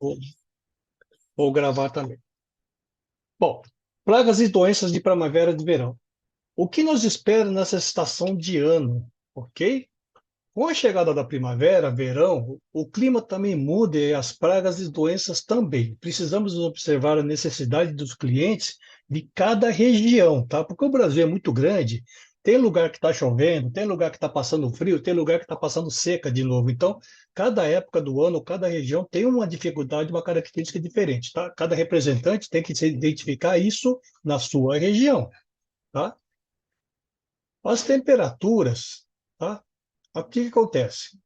Vou, vou gravar também. Bom, pragas e doenças de primavera e de verão. O que nos espera nessa estação de ano, ok? Com a chegada da primavera, verão, o clima também muda e as pragas e doenças também. Precisamos observar a necessidade dos clientes de cada região, tá? Porque o Brasil é muito grande, tem lugar que está chovendo, tem lugar que está passando frio, tem lugar que está passando seca de novo. Então, cada época do ano, cada região tem uma dificuldade, uma característica diferente, tá? Cada representante tem que se identificar isso na sua região, tá? As temperaturas, tá? O que que acontece?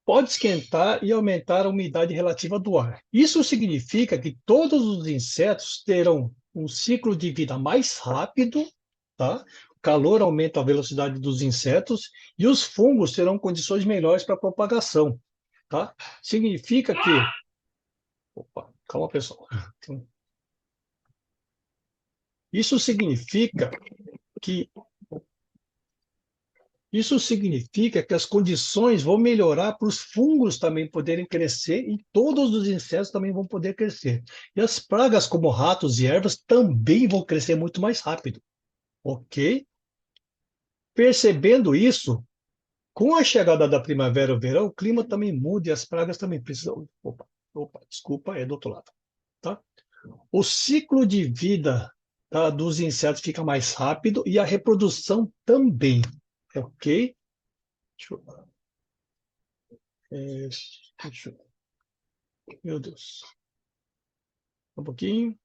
Pode esquentar e aumentar a umidade relativa do ar. Isso significa que todos os insetos terão um ciclo de vida mais rápido, tá? O calor aumenta a velocidade dos insetos e os fungos terão condições melhores para propagação, tá? Significa que, opa, calma pessoal. Isso significa que Isso significa que as condições vão melhorar para os fungos também poderem crescer e todos os insetos também vão poder crescer. E as pragas, como ratos e ervas, também vão crescer muito mais rápido, ok? Percebendo isso, com a chegada da primavera e o verão, o clima também muda e as pragas também precisam. Opa, desculpa, é do outro lado, tá? O ciclo de vida, tá, dos insetos fica mais rápido e a reprodução também, ok? Deixa eu, é, deixa eu Meu Deus. Um pouquinho.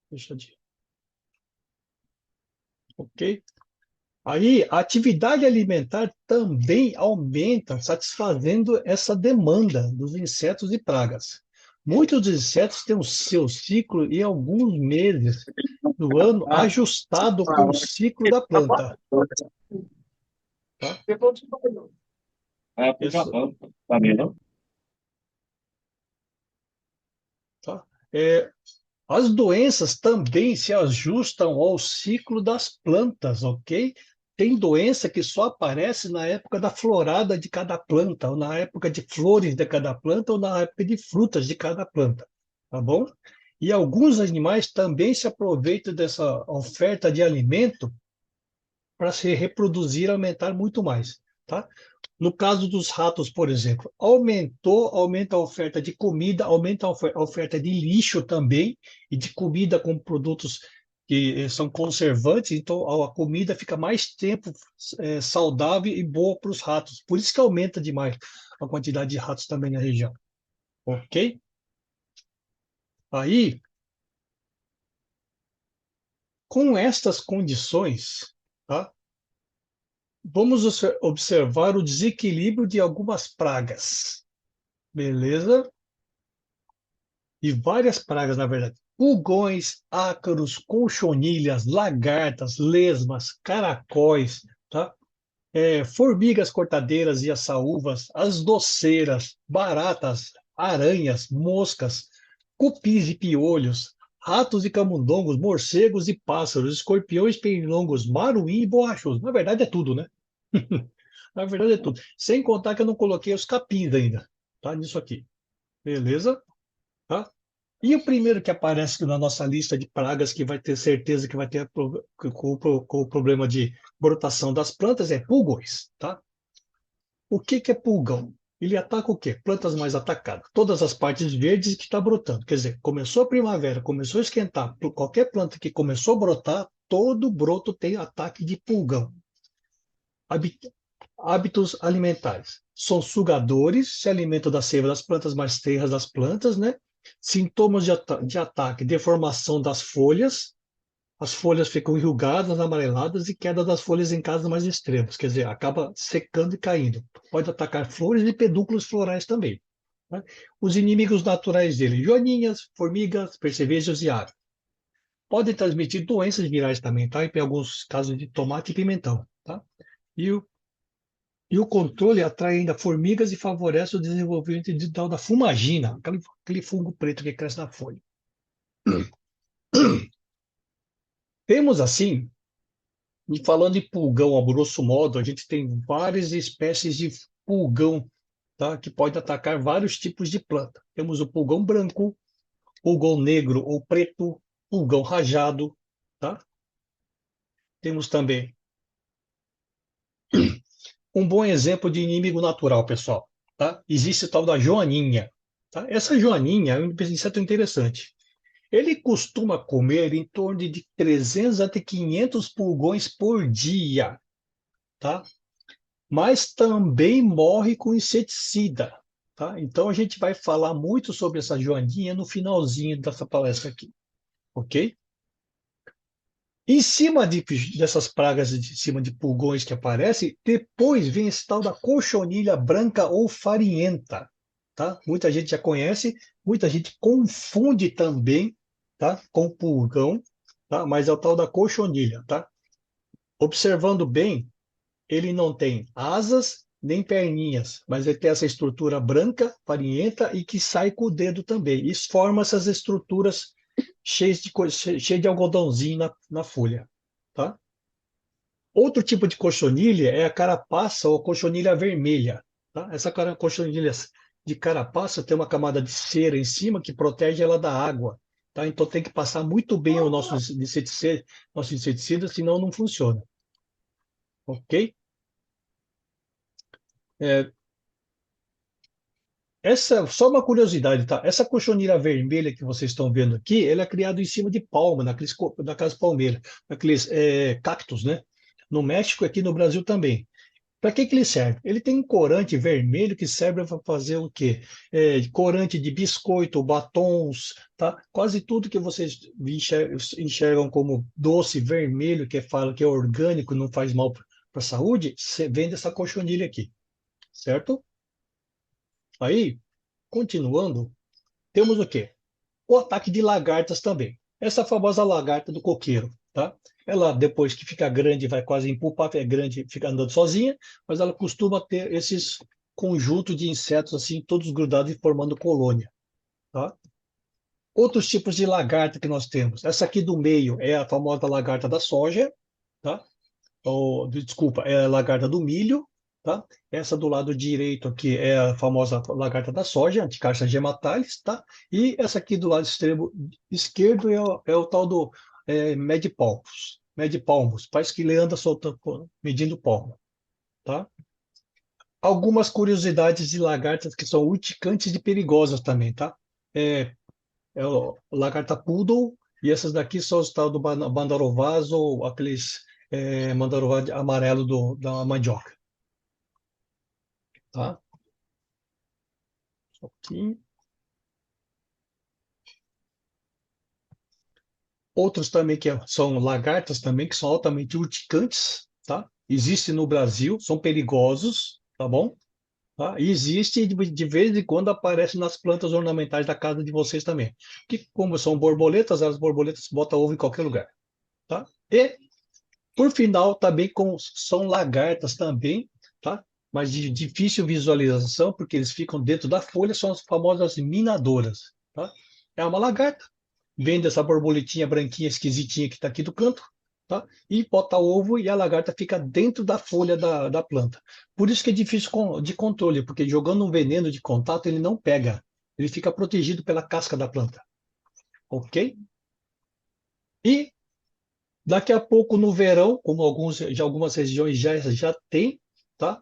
Deixa de. Ok? Aí, a atividade alimentar também aumenta, satisfazendo essa demanda dos insetos e pragas. Muitos dos insetos têm o seu ciclo em alguns meses do ano Ah, ajustado com o ciclo da planta. Tá? pro Essa, Japão, tá vendo? tá? É, as doenças também se ajustam ao ciclo das plantas, ok? Tem doença que só aparece na época da florada de cada planta, ou na época de flores de cada planta, ou na época de frutas de cada planta, tá bom? E alguns animais também se aproveitam dessa oferta de alimento para se reproduzir e aumentar muito mais, tá? No caso dos ratos, por exemplo, aumenta a oferta de comida, aumenta a oferta de lixo também, e de comida com produtos que são conservantes, então a comida fica mais tempo saudável e boa para os ratos. Por isso que aumenta demais a quantidade de ratos também na região, ok? Aí, com estas condições, tá? Vamos observar o desequilíbrio de algumas pragas, beleza? E várias pragas, na verdade. Pulgões, ácaros, conchonilhas, lagartas, lesmas, caracóis, tá? Formigas cortadeiras e as saúvas, as doceiras, baratas, aranhas, moscas, cupis e piolhos, ratos e camundongos, morcegos e pássaros, escorpiões, pernilongos, maruim e borrachudos. Na verdade é tudo, né? Na verdade é tudo. Sem contar que eu não coloquei os capins ainda, tá? Nisso aqui. Beleza? Tá? E o primeiro que aparece na nossa lista de pragas que vai ter certeza que vai ter com o problema de brotação das plantas é pulgões, tá? O que que é pulgão? Ele ataca o quê? Plantas mais atacadas. Todas as partes verdes que está brotando. Quer dizer, começou a primavera, começou a esquentar, qualquer planta que começou a brotar, todo broto tem ataque de pulgão. Hábitos alimentares. São sugadores, se alimentam da seiva das plantas, mais terras das plantas, né? Sintomas de ataque, deformação das folhas, as folhas ficam enrugadas, amareladas e queda das folhas em casos mais extremos, quer dizer, acaba secando e caindo. Pode atacar flores e pedúnculos florais também. Né? Os inimigos naturais dele, joaninhas, formigas, percevejos e aves. Podem transmitir doenças virais também, tá? E tem alguns casos de tomate e pimentão, tá? E o E o controle atrai ainda formigas e favorece o desenvolvimento de tal da fumagina, aquele fungo preto que cresce na folha. Temos assim, e falando em pulgão, a grosso modo, a gente tem várias espécies de pulgão tá? Que pode atacar vários tipos de planta. Temos o pulgão branco, pulgão negro ou preto, pulgão rajado, tá? Temos também um bom exemplo de inimigo natural, pessoal, tá? Existe o tal da joaninha, tá? Essa joaninha é um inseto interessante. Ele costuma comer em torno de 300 até 500 pulgões por dia, tá? Mas também morre com inseticida, tá? Então a gente vai falar muito sobre essa joaninha no finalzinho dessa palestra aqui, ok? Em cima dessas pragas, de cima de pulgões que aparecem, depois vem esse tal da cochonilha branca ou farinhenta, tá? Muita gente já conhece, muita gente confunde também, tá? Com pulgão, tá? Mas é o tal da cochonilha, tá? Observando bem, ele não tem asas nem perninhas, mas ele tem essa estrutura branca, farinhenta e que sai com o dedo também. Isso forma essas estruturas cheias de algodãozinho na folha, tá? Outro tipo de cochonilha é a carapaça ou cochonilha vermelha, tá? Essa cochonilha de carapaça tem uma camada de cera em cima que protege ela da água, tá? Então tem que passar muito bem o nosso inseticida, senão não funciona, ok? É, essa, só uma curiosidade, tá? Essa cochonilha vermelha que vocês estão vendo aqui, ela é criada em cima de palma, naquelas palmeiras, naqueles cactos, né? No México e aqui no Brasil também. Para que que ele serve? Ele tem um corante vermelho que serve para fazer o quê? Corante de biscoito, batons, tá? Quase tudo que vocês enxergam como doce vermelho, que fala que é orgânico, não faz mal para a saúde, vem dessa cochonilha aqui, certo? Aí, continuando, temos o quê? O ataque de lagartas também. Essa famosa lagarta do coqueiro, tá? Ela, depois que fica grande, vai quase empupar, é grande, fica andando sozinha, mas ela costuma ter esses conjuntos de insetos assim, todos grudados e formando colônia, tá? Outros tipos de lagarta que nós temos. Essa aqui do meio é a famosa lagarta da soja, tá? Ou, desculpa, é a lagarta do milho, tá? Essa do lado direito aqui é a famosa lagarta da soja, Anticarcia gematalis, tá? E essa aqui do lado extremo esquerdo é o tal do medipalmus. Medipalmus, parece que ele anda soltando, medindo palmo, tá? Algumas curiosidades de lagartas que são urticantes e perigosas também, tá? É, é o lagarta poodle, e essas daqui são os tal do bandarovaz ou aqueles mandarová amarelo da mandioca, tá? Aqui. Outros também que são lagartas também, que são altamente urticantes, tá? Existem no Brasil, são perigosos, tá bom? Tá? E existe de vez em quando aparece nas plantas ornamentais da casa de vocês também. Que como são borboletas, as borboletas botam ovo em qualquer lugar, tá? E por final, também são lagartas também, tá? Mas de difícil visualização, porque eles ficam dentro da folha, são as famosas minadoras, tá? É uma lagarta, vem dessa borboletinha branquinha esquisitinha que está aqui do canto, tá? E bota ovo e a lagarta fica dentro da folha da planta. Por isso que é difícil de controle, porque jogando um veneno de contato ele não pega, ele fica protegido pela casca da planta, ok? E daqui a pouco, no verão, como algumas regiões já tem, tá?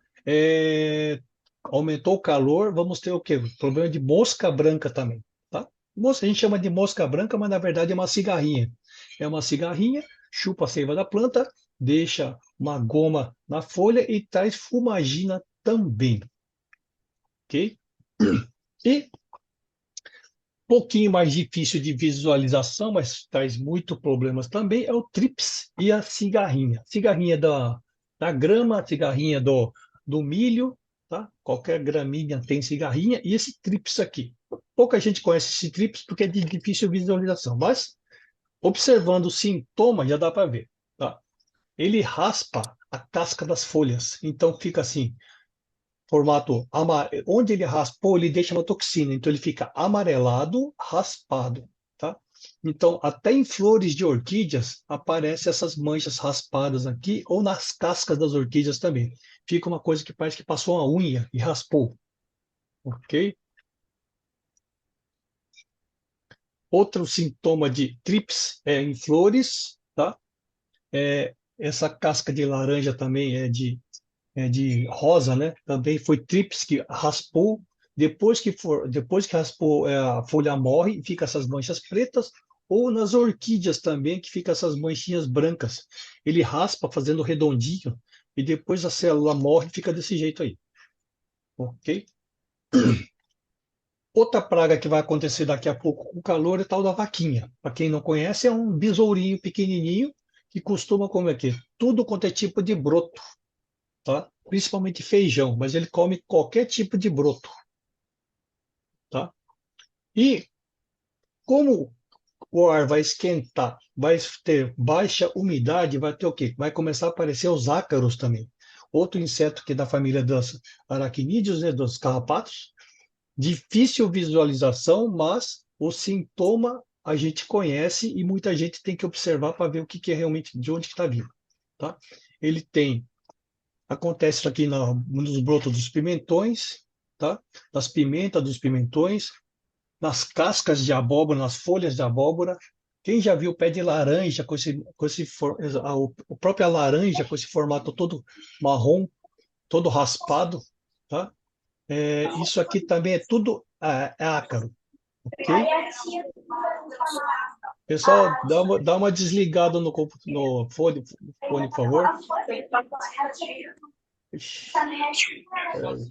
Aumentou o calor, vamos ter o quê? Problema de mosca branca também, tá? A gente chama de mosca branca, mas na verdade é uma cigarrinha. É uma cigarrinha, chupa a seiva da planta, deixa uma goma na folha e traz fumagina também, ok? E pouquinho mais difícil de visualização, mas traz muito problemas também, é o trips e a cigarrinha. Cigarrinha da grama, cigarrinha do milho, tá? Qualquer gramínea tem cigarrinha, e esse trips aqui. Pouca gente conhece esse trips porque é de difícil visualização, mas observando os sintomas já dá para ver, tá? Ele raspa a casca das folhas, então fica assim, formato onde ele raspou, ele deixa uma toxina, então ele fica amarelado, raspado, tá? Então, até em flores de orquídeas aparecem essas manchas raspadas aqui, ou nas cascas das orquídeas também. Fica uma coisa que parece que passou uma unha e raspou, ok? Outro sintoma de trips é em flores, tá? Essa casca de laranja também é de rosa, né? Também foi trips que raspou. Depois que raspou, a folha morre e fica essas manchas pretas. Ou nas orquídeas também, que fica essas manchinhas brancas. Ele raspa fazendo redondinho e depois a célula morre e fica desse jeito aí, ok? Outra praga que vai acontecer daqui a pouco com o calor é o tal da vaquinha. Para quem não conhece, é um besourinho pequenininho que costuma comer aqui tudo quanto é tipo de broto, tá? Principalmente feijão, mas ele come qualquer tipo de broto, tá? E como o ar vai esquentar, vai ter baixa umidade, vai ter o quê? Vai começar a aparecer os ácaros também. Outro inseto que é da família dos aracnídeos, né, dos carrapatos. Difícil visualização, mas o sintoma a gente conhece e muita gente tem que observar para ver o que, que é realmente, de onde está vindo, tá? Ele tem, acontece isso aqui nos brotos dos pimentões, tá? Das pimentas, dos pimentões, nas cascas de abóbora, nas folhas de abóbora. Quem já viu o pé de laranja a própria laranja com esse formato todo marrom, todo raspado, tá? Isso aqui também é tudo ácaro, ok? Pessoal, dá uma desligada no fone, por favor. Ixi, peraí.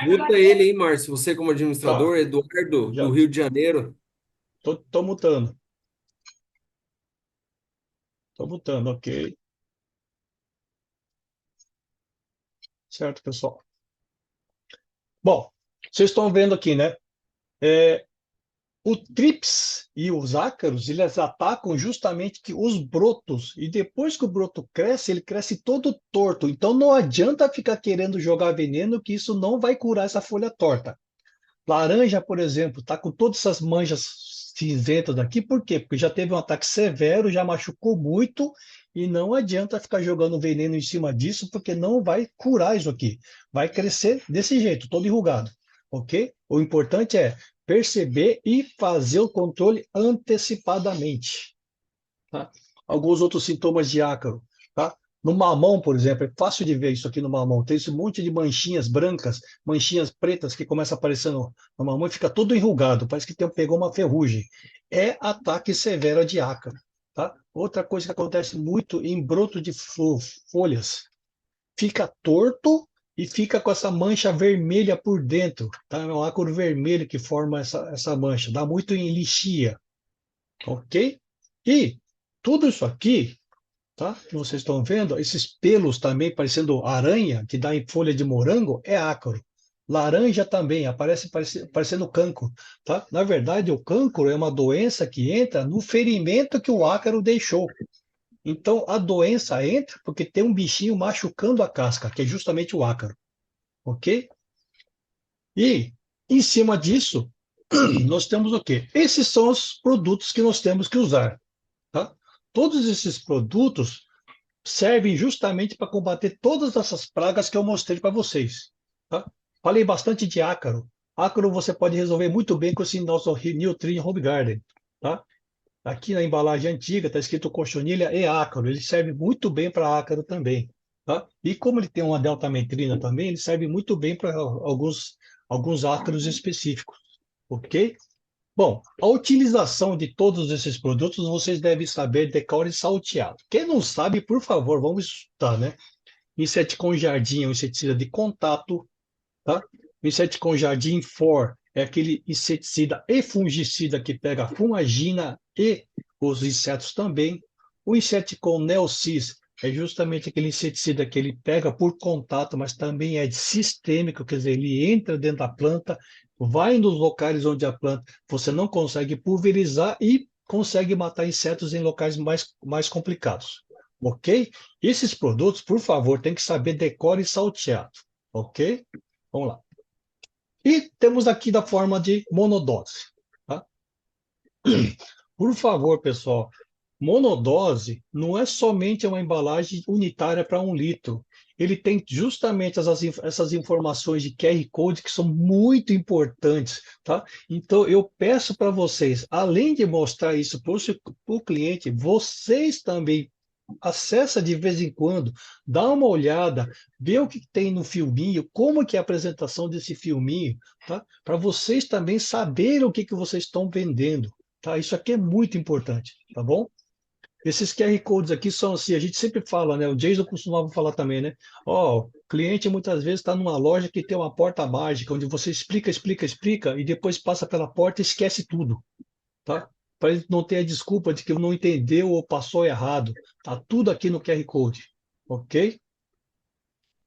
Muta ele, hein, Márcio? Você, como Tá, administrador, Eduardo, do já Rio de Janeiro. tô mutando. Tô mutando, ok. Certo, pessoal. Bom, vocês estão vendo aqui, né? É, O trips e os ácaros, eles atacam justamente os brotos. E depois que o broto cresce, ele cresce todo torto. Então não adianta ficar querendo jogar veneno, que isso não vai curar essa folha torta. Laranja, por exemplo, está com todas essas manchas cinzentas aqui. Por quê? Porque já teve um ataque severo, já machucou muito. E não adianta ficar jogando veneno em cima disso, porque não vai curar isso aqui. Vai crescer desse jeito, todo enrugado. Ok? O importante é perceber e fazer o controle antecipadamente. Tá? Alguns outros sintomas de ácaro. Tá? No mamão, por exemplo, é fácil de ver isso aqui no mamão. Tem esse monte de manchinhas brancas, manchinhas pretas que começam a aparecer no mamão e fica todo enrugado, parece que pegou uma ferrugem. É ataque severo de ácaro. Tá? Outra coisa que acontece muito em broto de folhas, fica torto e fica com essa mancha vermelha por dentro. Tá? É um ácaro vermelho que forma essa mancha. Dá muito em lixia, ok? E tudo isso aqui, tá? Que vocês estão vendo, esses pelos também parecendo aranha, que dá em folha de morango, é ácaro. Laranja também, parecendo cancro, tá? Na verdade, o cancro é uma doença que entra no ferimento que o ácaro deixou. Então, a doença entra porque tem um bichinho machucando a casca, que é justamente o ácaro, ok? E, em cima disso, nós temos o quê? Esses são os produtos que nós temos que usar, tá? Todos esses produtos servem justamente para combater todas essas pragas que eu mostrei para vocês, tá? Falei bastante de ácaro. Ácaro você pode resolver muito bem com esse nosso Nutri Home Garden, tá? Aqui na embalagem antiga está escrito cochonilha e ácaro. Ele serve muito bem para ácaro também, tá? E como ele tem uma deltametrina também, ele serve muito bem para alguns ácaros específicos, ok? Bom, a utilização de todos esses produtos vocês devem saber decore salteado. Quem não sabe, por favor, vamos estudar, né? Inseticon Jardim é um inseticida de contato, tá? O Inseticon Jardim 4 é aquele inseticida e fungicida que pega a fumagina e os insetos também. O Inseticon Neocis é justamente aquele inseticida que ele pega por contato, mas também é sistêmico, quer dizer, ele entra dentro da planta, vai nos locais onde a planta você não consegue pulverizar e consegue matar insetos em locais mais complicados. Ok? Esses produtos, por favor, tem que saber decore e salteado. Ok? Vamos lá. E temos aqui da forma de monodose. Tá? Por favor, pessoal, Monodose não é somente uma embalagem unitária para 1 litro. Ele tem justamente essas informações de QR Code que são muito importantes, tá? Então, eu peço para vocês, além de mostrar isso para o cliente, vocês também acessa de vez em quando, dá uma olhada, vê o que tem no filminho, como que é a apresentação desse filminho, tá? Para vocês também saberem o que que vocês estão vendendo, tá? Isso aqui é muito importante, tá bom? Esses QR Codes aqui são assim, a gente sempre fala, né? O Jason costumava falar também, né? Ó, o cliente muitas vezes está numa loja que tem uma porta mágica, onde você explica, explica, explica, e depois passa pela porta e esquece tudo, tá? Para ele não ter a desculpa de que não entendeu ou passou errado. Tá tudo aqui no QR Code, ok?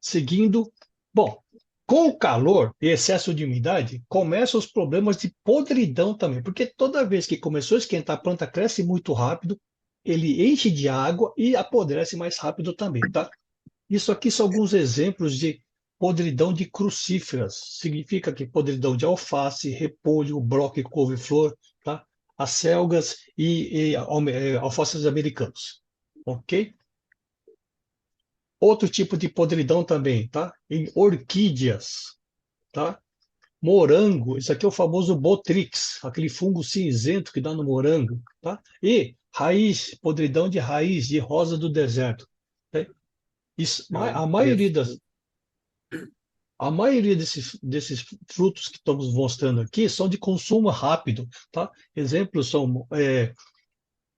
Seguindo, bom, com o calor e excesso de umidade, começam os problemas de podridão também, porque toda vez que começou a esquentar, a planta cresce muito rápido, ele enche de água e apodrece mais rápido também, tá? Isso aqui são alguns exemplos de podridão de crucíferas. Significa que podridão de alface, repolho, brócolis, couve-flor, tá? Acelgas e alfaces americanos. Ok? Outro tipo de podridão também, tá? Em orquídeas, tá? Morango, isso aqui é o famoso Botrix, aquele fungo cinzento que dá no morango, tá? E raiz, podridão de raiz de rosa do deserto. Tá? Isso, Cara, a maioria interessante. das, A maioria desses frutos que estamos mostrando aqui são de consumo rápido, tá? Exemplos são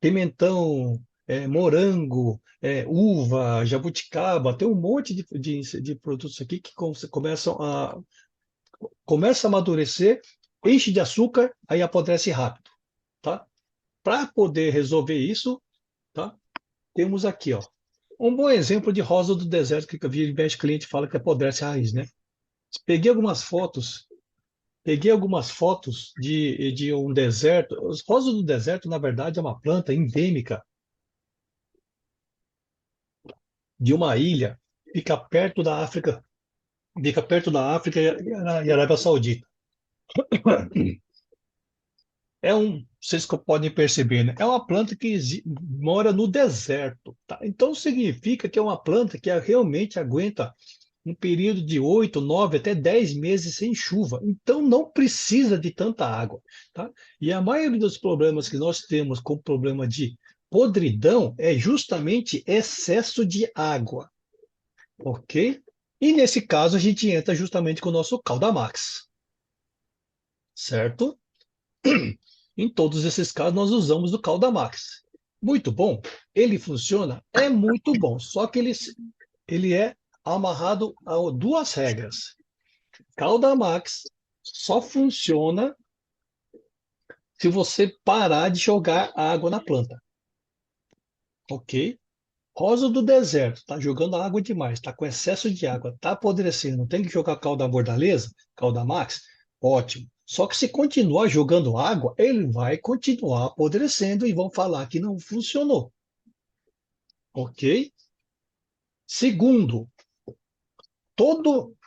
pimentão, morango, uva, jabuticaba, tem um monte de produtos aqui que começa a amadurecer, enche de açúcar, aí apodrece rápido, tá? Para poder resolver isso, tá? Temos aqui, ó, um bom exemplo de rosa do deserto que eu vi mexe cliente fala que apodrece a raiz, né? Peguei algumas fotos Peguei algumas fotos de um deserto. Os rosas do deserto, na verdade, é uma planta endêmica de uma ilha, fica perto da África, fica perto da África e Arábia Saudita. Vocês podem perceber, né? É uma planta que mora no deserto, tá? Então significa que é uma planta que realmente aguenta um período de 8, 9, até 10 meses sem chuva. Então não precisa de tanta água, tá? E a maioria dos problemas que nós temos com problema de podridão é justamente excesso de água, ok? E nesse caso a gente entra justamente com o nosso Caldamax, certo? Em todos esses casos nós usamos o Caldamax. Muito bom, ele funciona, é muito bom, só que ele é amarrado a duas regras. Caldamax só funciona se você parar de jogar água na planta, ok? Rosa do deserto, tá jogando água demais, tá com excesso de água, tá apodrecendo, tem que jogar calda bordaleza, Caldamax, ótimo. Só que se continuar jogando água, ele vai continuar apodrecendo e vão falar que não funcionou, ok? Segundo,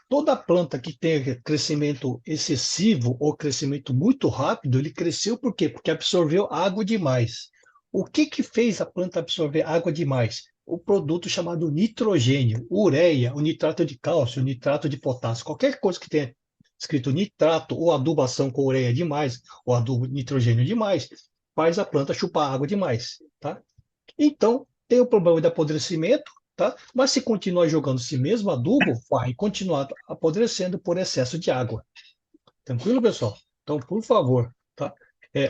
toda planta que tem crescimento excessivo ou crescimento muito rápido, ele cresceu por quê? Porque absorveu água demais. O que que fez a planta absorver água demais? O produto chamado nitrogênio, ureia, o nitrato de cálcio, o nitrato de potássio, qualquer coisa que tenha escrito nitrato ou adubação com ureia demais, ou adubo nitrogênio demais, faz a planta chupar água demais, tá? Então, tem o problema de apodrecimento, tá? Mas se continuar jogando esse mesmo adubo, vai continuar apodrecendo por excesso de água. Tranquilo, pessoal? Então, por favor, tá?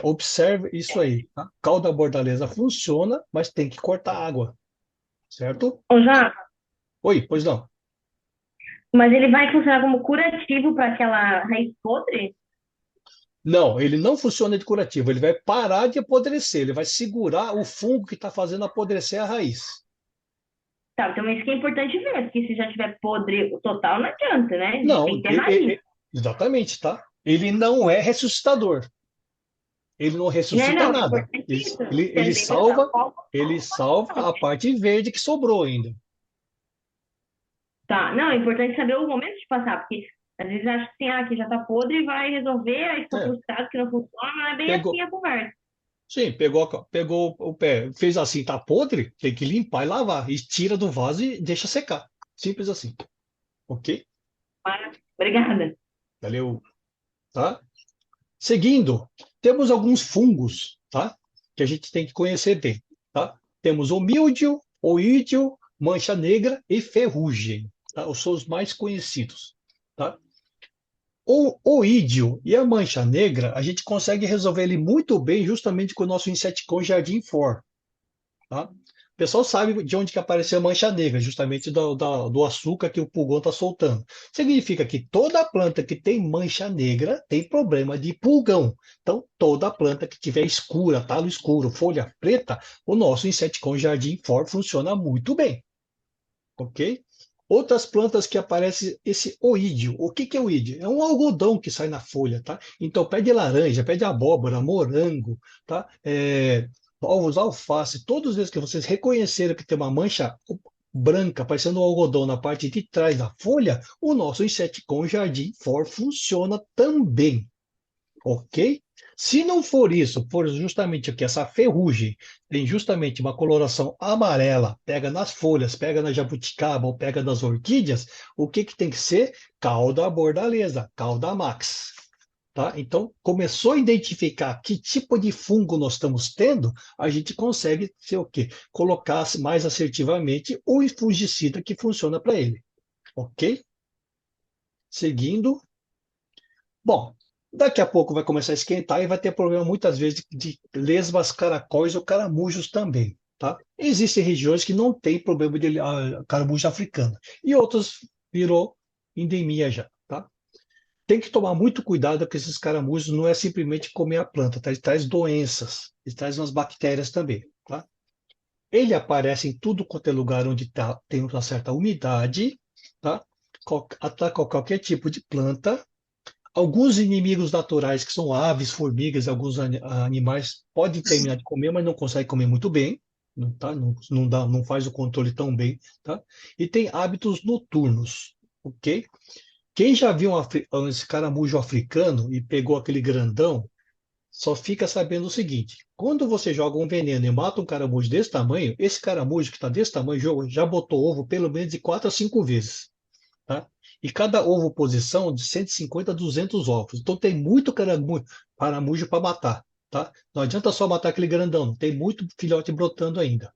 Observe isso aí, tá? Calda bordaleza funciona, mas tem que cortar água, certo? Ô, já, Oi, pois não. mas ele vai funcionar como curativo para aquela raiz podre? Não, ele não funciona de curativo, ele vai parar de apodrecer, ele vai segurar o fungo que está fazendo apodrecer a raiz. Tá, então isso que é importante ver, porque se já tiver podre o total, não adianta, né? A gente tem Não, que ter raiz. exatamente, tá? Ele não é ressuscitador. Ele não Né, ressuscita não, é nada. importante Ele, isso. ele, ele Entender essa salva, ele salva a parte verde que sobrou ainda. Tá, não, é importante saber o momento de passar, porque às vezes acha assim, ah, que já tá podre e vai resolver, aí fica É, frustrado que não funciona, não é bem assim pegou, a conversa. Sim, pegou o pé, fez assim, tá podre, tem que limpar e lavar. E tira do vaso e deixa secar. Simples assim. Ok? Obrigada. Valeu. Tá? Seguindo, temos alguns fungos, tá? Que a gente tem que conhecer bem, tá? Temos o míldio, oídio, mancha negra e ferrugem, tá? São os mais conhecidos, tá? O oídio e a mancha negra, a gente consegue resolver ele muito bem justamente com o nosso Inseticon Jardim For, tá? O pessoal sabe de onde que apareceu a mancha negra, justamente do açúcar que o pulgão está soltando. Significa que toda planta que tem mancha negra tem problema de pulgão. Então, toda planta que tiver escura, talo escuro, folha preta, o nosso Inseticon Jardim For funciona muito bem, ok? Outras plantas que aparece esse oídio. O que que é oídio? É um algodão que sai na folha, tá? Então, pé de laranja, pé de abóbora, morango, tá? Ovos, alface, todos esses que vocês reconheceram que tem uma mancha branca, parecendo um algodão na parte de trás da folha, o nosso Inseticon Jardim For funciona também. Ok? Se não for isso, for justamente aqui essa ferrugem, tem justamente uma coloração amarela, pega nas folhas, pega na jabuticaba ou pega nas orquídeas, o que que tem que ser? Cauda bordaleza, cauda max. Tá? Então, começou a identificar que tipo de fungo nós estamos tendo, a gente consegue ser o quê? Colocar mais assertivamente o fungicida que funciona para ele. Ok? Seguindo. Bom, daqui a pouco vai começar a esquentar e vai ter problema muitas vezes de lesmas, caracóis ou caramujos também, tá? Existem regiões que não tem problema de caramujo africano e outras virou endemia já, tá? Tem que tomar muito cuidado com esses caramujos, não é simplesmente comer a planta, tá? Ele traz doenças, ele traz umas bactérias também, tá? Ele aparece em tudo quanto é lugar onde tem uma certa umidade, tá? Ataca qualquer tipo de planta. Alguns inimigos naturais, que são aves, formigas, alguns animais, podem terminar de comer, mas não conseguem comer muito bem, não, tá? Não faz o controle tão bem, tá? E tem hábitos noturnos, ok? Quem já viu esse caramujo africano e pegou aquele grandão, só fica sabendo o seguinte: quando você joga um veneno e mata um caramujo desse tamanho, esse caramujo que está desse tamanho já botou ovo pelo menos de 4 a 5 vezes, tá? E cada ovo posição de 150 a 200 ovos. Então tem muito caramujo para matar, tá? Não adianta só matar aquele grandão, tem muito filhote brotando ainda,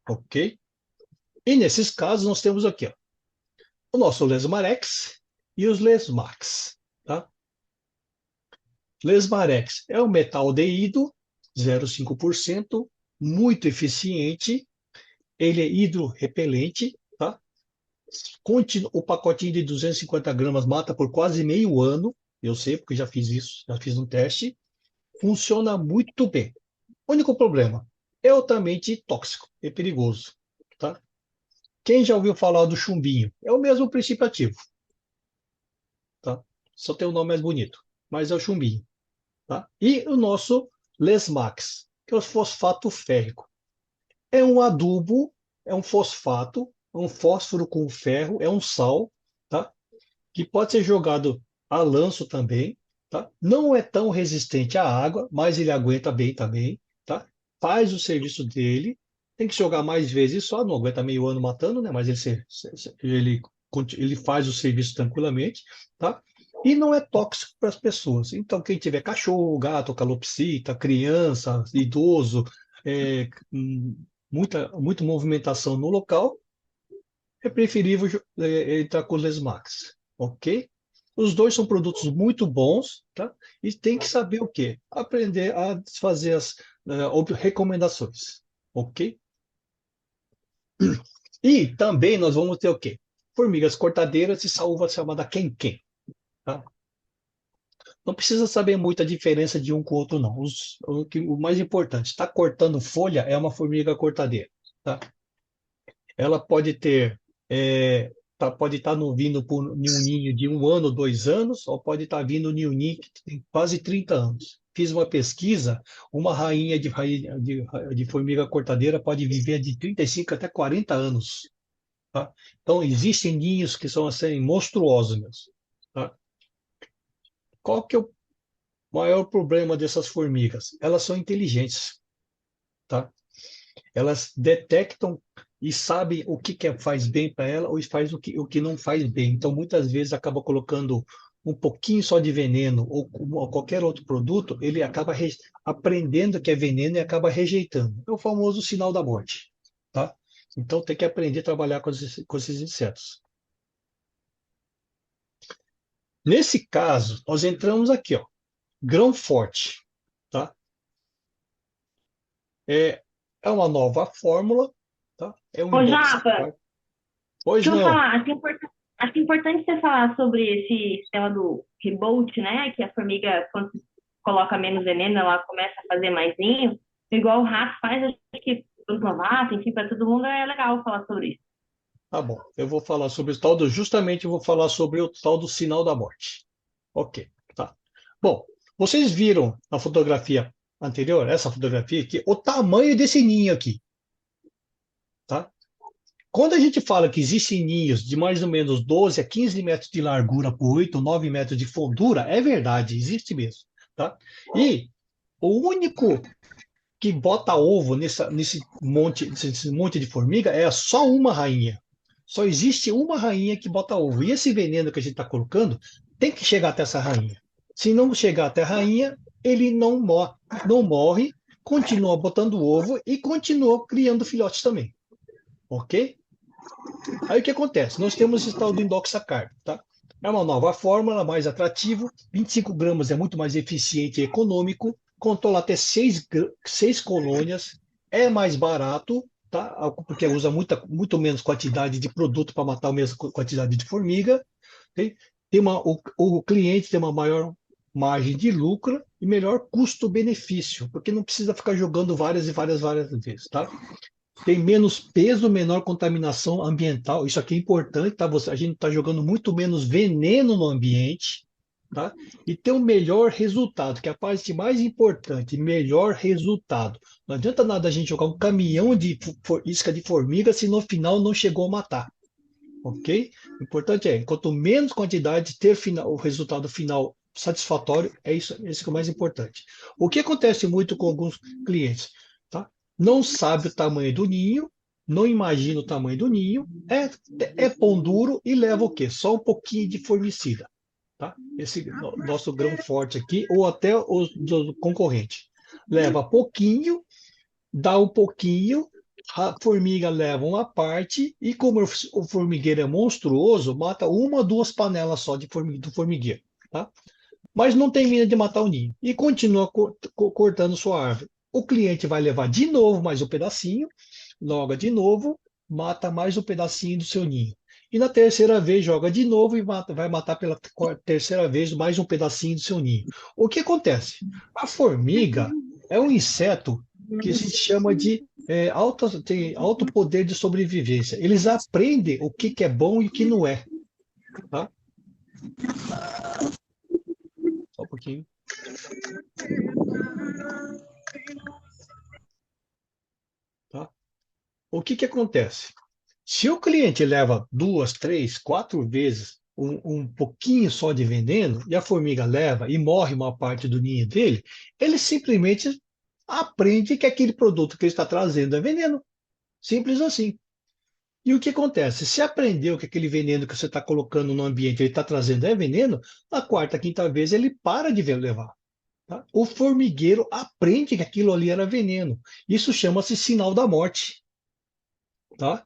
ok? E nesses casos nós temos aqui, ó, o nosso Lesmarex e os Lesmax, tá? Lesmarex é um metaldeído, 0,5%, muito eficiente, ele é hidrorrepelente, tá? O pacotinho de 250 gramas mata por quase meio ano. Eu sei, porque já fiz isso, já fiz um teste. Funciona muito bem. O único problema é altamente tóxico, é perigoso. Tá? Quem já ouviu falar do chumbinho? É o mesmo princípio ativo. Tá? Só tem o nome mais bonito, mas é o chumbinho. Tá? E o nosso Lesmax, que é o fosfato férrico. É um adubo, é um fosfato, é um fósforo com ferro, é um sal, tá? Que pode ser jogado a lanço também, tá? Não é tão resistente à água, mas ele aguenta bem também, tá? Faz o serviço dele, tem que jogar mais vezes só, não aguenta meio ano matando, né? Mas ele faz o serviço tranquilamente, tá? E não é tóxico para as pessoas. Então, quem tiver cachorro, gato, calopsita, criança, idoso, muita movimentação no local, é preferível entrar com o Lesmax, ok? Os dois são produtos muito bons, tá? E tem que saber o quê? Aprender a fazer as recomendações, ok? E também nós vamos ter o quê? Formigas cortadeiras e saúva chamada quem-quem, tá? Não precisa saber muito a diferença de um com o outro, não. O mais importante, está cortando folha, é uma formiga cortadeira, tá? Ela pode ter, pode estar vindo por um ninho de um ano, 2 anos, ou pode estar vindo um ninho que tem quase 30 anos. Fiz uma pesquisa, uma rainha de formiga cortadeira pode viver de 35 até 40 anos. Tá? Então, existem ninhos que são assim, monstruosos mesmo. Tá? Qual que é o maior problema dessas formigas? Elas são inteligentes, tá? Elas detectam e sabem o que faz bem para ela ou faz o que não faz bem. Então, muitas vezes, acaba colocando um pouquinho só de veneno ou qualquer outro produto, ele acaba aprendendo que é veneno e acaba rejeitando. É o famoso sinal da morte, tá? Então, tem que aprender a trabalhar com esses insetos. Nesse caso, nós entramos aqui, ó, grão forte, tá? É, é uma nova fórmula, tá? É um Ô, Japa, indoxacarb. Pois deixa eu não. falar, acho importante você falar sobre esse sistema do reboot, né? Que a formiga, quando se coloca menos veneno, ela começa a fazer mais ninho. Igual o rato faz, acho que os novatos, enfim, para todo mundo é legal falar sobre isso. Tá bom, eu vou falar sobre o tal do, justamente eu vou falar sobre o tal do sinal da morte. Ok, tá. Bom, vocês viram na fotografia anterior, essa fotografia aqui, o tamanho desse ninho aqui, tá? Quando a gente fala que existem ninhos de mais ou menos 12 a 15 metros de largura por 8 ou 9 metros de fundura, é verdade, existe mesmo, tá? E o único que bota ovo nesse monte de formiga é só uma rainha. Só existe uma rainha que bota ovo. E esse veneno que a gente está colocando tem que chegar até essa rainha. Se não chegar até a rainha, ele não morre, continua botando ovo e continua criando filhotes também. Ok? Aí o que acontece? Nós temos esse tal do indoxacarb, tá? É uma nova fórmula, mais atrativo, 25 gramas é muito mais eficiente e econômico, controla até 6 colônias, é mais barato, tá? Porque usa muito menos quantidade de produto para matar a mesma quantidade de formiga. Tem, o cliente tem uma maior margem de lucro e melhor custo-benefício, porque não precisa ficar jogando várias vezes, tá? Tem menos peso, menor contaminação ambiental. Isso aqui é importante, tá? A gente está jogando muito menos veneno no ambiente, tá? E tem um melhor resultado, que é a parte mais importante, melhor resultado. Não adianta nada a gente jogar um caminhão de isca de formiga se no final não chegou a matar, ok? O importante é, quanto menos quantidade, ter o resultado final satisfatório, é isso, esse que é o mais importante. O que acontece muito com alguns clientes, tá? Não sabe o tamanho do ninho, não imagina o tamanho do ninho, é pão duro e leva o quê? Só um pouquinho de formicida, tá? Esse nosso grão forte aqui, ou até o do concorrente. Leva pouquinho, dá um pouquinho, a formiga leva uma parte, e como o formigueiro é monstruoso, mata uma, duas panelas só do formigueiro, tá? Mas não termina de matar o ninho e continua cortando sua árvore. O cliente vai levar de novo mais um pedacinho, logo de novo, mata mais um pedacinho do seu ninho. E na terceira vez joga de novo e vai matar pela terceira vez mais um pedacinho do seu ninho. O que acontece? A formiga é um inseto que se chama de tem alto poder de sobrevivência. Eles aprendem o que é bom e o que não é. Tá? Só um pouquinho. Tá? O que acontece? Se o cliente leva duas, três, quatro vezes um pouquinho só de veneno e a formiga leva e morre uma parte do ninho dele, ele simplesmente aprende que aquele produto que ele está trazendo é veneno. Simples assim. E o que acontece? Se aprendeu que aquele veneno que você está colocando no ambiente ele está trazendo é veneno, na quarta, quinta vez ele para de levar. Tá? O formigueiro aprende que aquilo ali era veneno. Isso chama-se sinal da morte. Tá?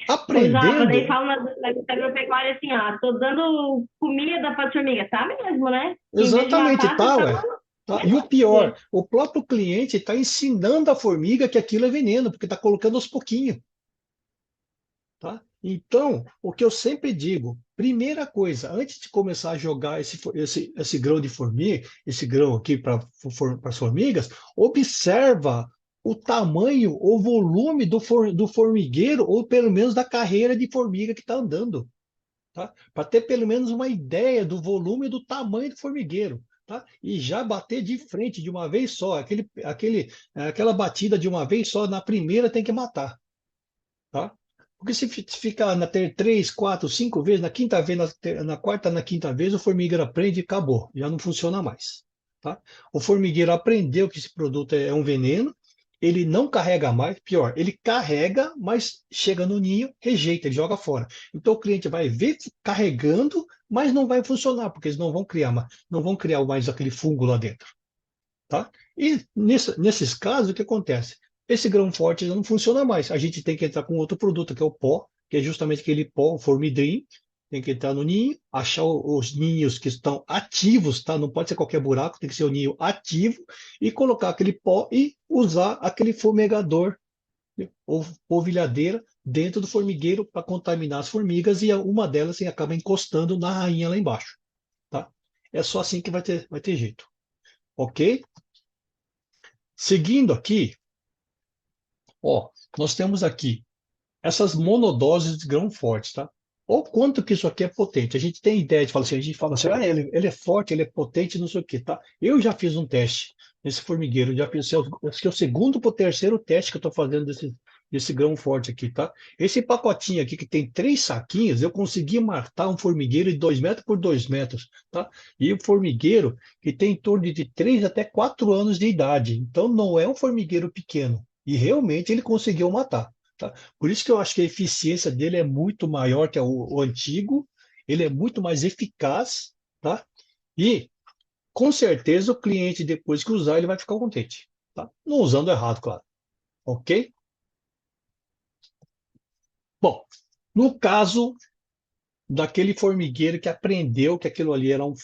Ô, Japa, daí Aprendendo, fala na agropecuária assim, ó, tô dando comida para formiga, tá mesmo, né? Em vez de exatamente, matar, você tá, tá ué. dando. Tá? E o pior, o próprio cliente está ensinando a formiga que aquilo é veneno, porque está colocando aos pouquinhos. Tá? Então, o que eu sempre digo, primeira coisa, antes de começar a jogar esse grão de formiga, esse grão aqui para as formigas, observa o tamanho, o volume do formigueiro, ou pelo menos da carreira de formiga que está andando. Tá? Para ter pelo menos uma ideia do volume e do tamanho do formigueiro. Tá? E já bater de frente de uma vez só, aquela batida de uma vez só, na primeira tem que matar. Tá? Porque se ficar na ter três, quatro, cinco vezes, na quinta vez, na quarta, na quinta vez, o formigueiro aprende e acabou, já não funciona mais. tá? O formigueiro aprendeu que esse produto é um veneno, ele não carrega mais, pior, ele carrega, mas chega no ninho, rejeita, ele joga fora. Então o cliente vai ver carregando, mas não vai funcionar, porque eles não vão criar mais aquele fungo lá dentro, tá? E nesses casos, o que acontece? Esse grão forte já não funciona mais. A gente tem que entrar com outro produto, que é o pó, que é justamente aquele pó, o formidrim. Tem que entrar no ninho, achar os ninhos que estão ativos, tá? Não pode ser qualquer buraco, tem que ser o ninho ativo, e colocar aquele pó e usar aquele fumegador ou polvilhadeira dentro do formigueiro para contaminar as formigas e uma delas acaba encostando na rainha lá embaixo, tá? É só assim que vai ter jeito, ok? Seguindo aqui, ó, nós temos aqui essas monodoses de grão forte, tá? Ou quanto que isso aqui é potente. A gente tem ideia de falar assim, a gente fala assim, ele é forte, ele é potente, não sei o quê, tá? Eu já fiz um teste nesse formigueiro, já fiz, acho que é o segundo para o terceiro teste que eu estou fazendo desse grão forte aqui, tá? Esse pacotinho aqui que tem 3 saquinhos, eu consegui matar um formigueiro de 2 metros por 2 metros, tá? E o formigueiro que tem em torno de 3 até 4 anos de idade. Então não é um formigueiro pequeno. E realmente ele conseguiu matar. Tá? Por isso que eu acho que a eficiência dele é muito maior que o antigo, ele é muito mais eficaz, tá? E com certeza o cliente, depois que usar, ele vai ficar contente. Tá? Não usando errado, claro. Ok? Bom, no caso daquele formigueiro que aprendeu que aquilo ali era um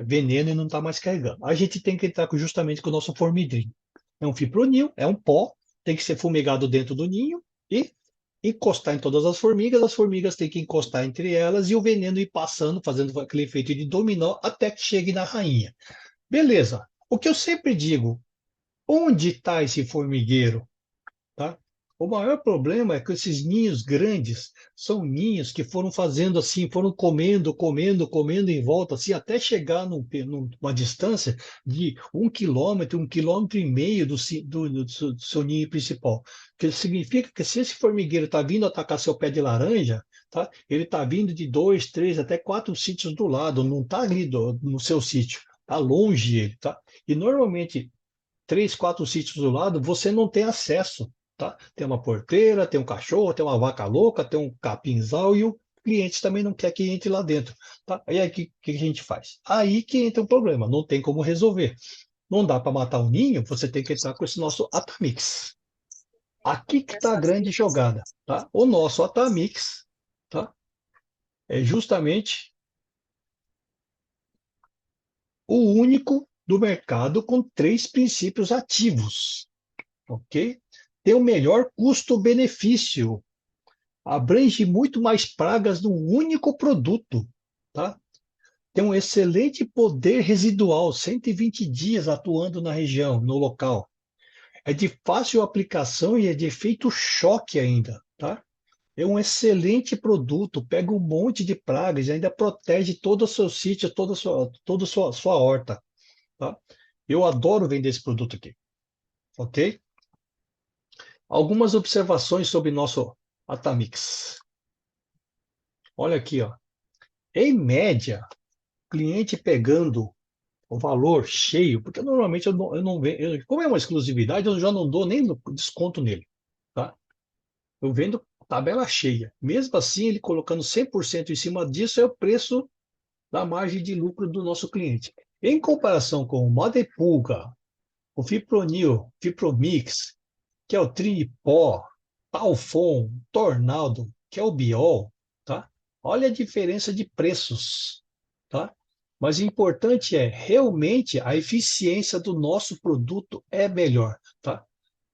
veneno e não está mais carregando, a gente tem que entrar justamente com o nosso formidrim. É um fipronil, é um pó, tem que ser fumegado dentro do ninho e encostar em todas as formigas têm que encostar entre elas e o veneno ir passando, fazendo aquele efeito de dominó até que chegue na rainha. Beleza. O que eu sempre digo, onde está esse formigueiro? Tá? O maior problema é que esses ninhos grandes são ninhos que foram fazendo assim, foram comendo em volta, assim, até chegar numa distância de 1 quilômetro e meio do seu ninho principal. Que significa que se esse formigueiro está vindo atacar seu pé de laranja, tá? Ele está vindo de 2, 3, até 4 sítios do lado, não está ali no seu sítio, está longe ele, tá? E normalmente 3, 4 sítios do lado, você não tem acesso, tá? Tem uma porteira, tem um cachorro, tem uma vaca louca, tem um capinzal e o cliente também não quer que entre lá dentro, tá? E aí, o que a gente faz? Aí que entra o problema, não tem como resolver. Não dá para matar o ninho, você tem que entrar com esse nosso Atamix. Aqui que está a grande jogada, tá? O nosso Atamix, tá? É justamente o único do mercado com 3 princípios ativos, ok? Tem o melhor custo-benefício, abrange muito mais pragas num único produto, tá? Tem um excelente poder residual, 120 dias atuando na região, no local. É de fácil aplicação e é de efeito choque ainda, tá? É um excelente produto, pega um monte de pragas e ainda protege todo o seu sítio, toda a sua horta, tá? Eu adoro vender esse produto aqui, ok? Algumas observações sobre nosso Atamix. Olha aqui, ó. Em média, cliente pegando o valor cheio, porque normalmente eu não vendo, como é uma exclusividade, eu já não dou nem desconto nele, tá? Eu vendo tabela cheia. Mesmo assim, ele colocando 100% em cima disso, é o preço da margem de lucro do nosso cliente. Em comparação com o Madepulga, o Fipronil, Fipromix, que é o Trinipó, Talfon, Tornado, que é o Biol, tá? Olha a diferença de preços, tá? Mas o importante é realmente a eficiência do nosso produto é melhor, tá?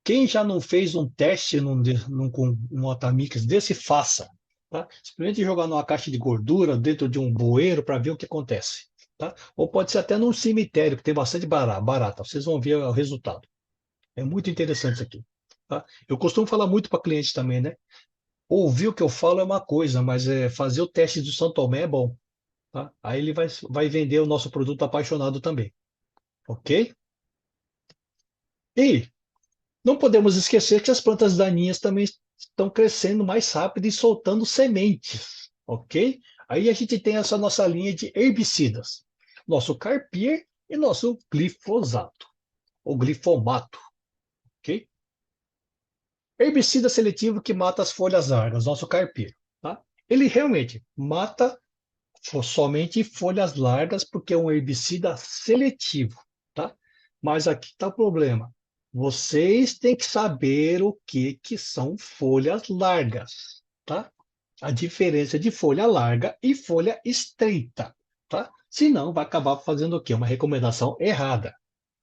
Quem já não fez um teste com um Atamix desse, faça, tá? Experimente jogar numa caixa de gordura dentro de um bueiro para ver o que acontece, tá? Ou pode ser até num cemitério que tem bastante barata. Vocês vão ver o resultado. É muito interessante isso aqui. Tá? Eu costumo falar muito para clientes também, né? Ouvir o que eu falo é uma coisa, mas fazer o teste do São Tomé é bom. Tá? Aí ele vai vender o nosso produto apaixonado também. Ok? E não podemos esquecer que as plantas daninhas também estão crescendo mais rápido e soltando sementes. Ok? Aí a gente tem essa nossa linha de herbicidas. Nosso Carpier e nosso glifosato, ou glifomato, ok? Herbicida seletivo que mata as folhas largas, nosso carpeiro, tá? Ele realmente mata somente folhas largas porque é um herbicida seletivo, tá? Mas aqui está o problema. Vocês têm que saber o que são folhas largas, tá? A diferença de folha larga e folha estreita, tá? Senão vai acabar fazendo o quê? Uma recomendação errada,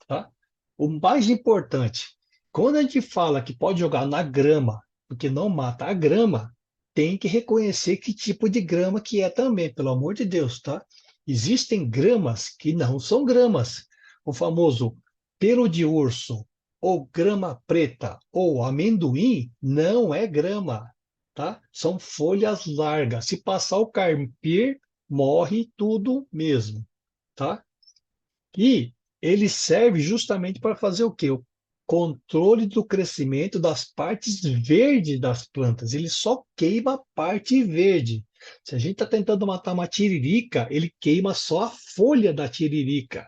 tá? O mais importante, quando a gente fala que pode jogar na grama, porque não mata a grama, tem que reconhecer que tipo de grama que é também, pelo amor de Deus, tá? Existem gramas que não são gramas. O famoso pelo de urso, ou grama preta, ou amendoim, não é grama, tá? São folhas largas. Se passar o carpir, morre tudo mesmo, tá? E ele serve justamente para fazer o quê? O controle do crescimento das partes verdes das plantas. Ele só queima a parte verde. Se a gente está tentando matar uma tiririca, ele queima só a folha da tiririca,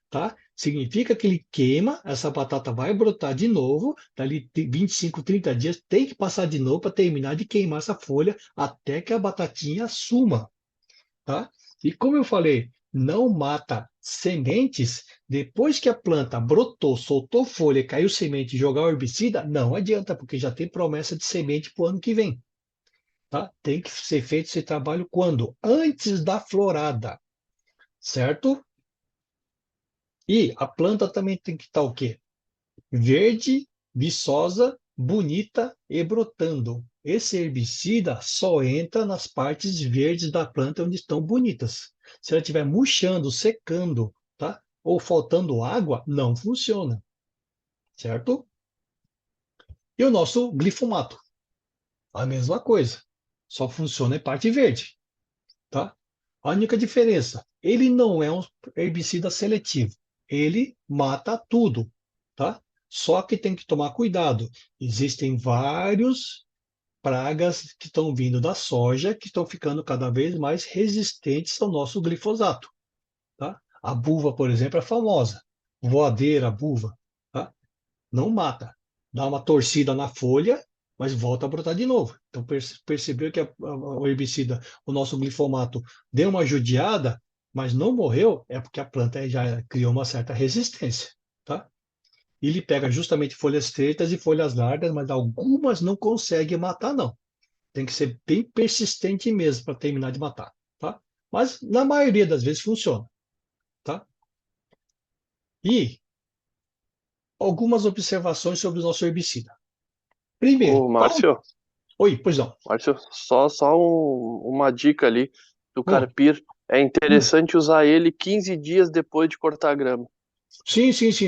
tá? Significa que ele queima, essa batata vai brotar de novo, dali 25, 30 dias, tem que passar de novo para terminar de queimar essa folha até que a batatinha suma, tá? E como eu falei, não mata sementes, depois que a planta brotou, soltou folha, caiu semente e jogar o herbicida, não adianta, porque já tem promessa de semente para o ano que vem. Tá? Tem que ser feito esse trabalho quando? Antes da florada, certo? E a planta também tem que estar o quê? Verde, viçosa, bonita e brotando. Esse herbicida só entra nas partes verdes da planta onde estão bonitas. Se ela estiver murchando, secando, tá? Ou faltando água, não funciona, certo? E o nosso glifomato, a mesma coisa. Só funciona em parte verde, tá? A única diferença, ele não é um herbicida seletivo. Ele mata tudo, tá? Só que tem que tomar cuidado. Existem vários pragas que estão vindo da soja que estão ficando cada vez mais resistentes ao nosso glifosato, tá? A buva, por exemplo, é famosa. Voadeira, buva, tá? Não mata. Dá uma torcida na folha, mas volta a brotar de novo. Então percebeu que o herbicida, o nosso glifomato, deu uma judiada, mas não morreu, é porque a planta já criou uma certa resistência, tá? Ele pega justamente folhas estreitas e folhas largas, mas algumas não consegue matar, não. Tem que ser bem persistente mesmo para terminar de matar, tá? Mas na maioria das vezes funciona, tá? E algumas observações sobre o nosso herbicida. Primeiro, Ô, Márcio, Oi, pois não. Márcio, só uma dica ali do Bom, carpir. É hum, interessante usar ele 15 dias depois de cortar a grama.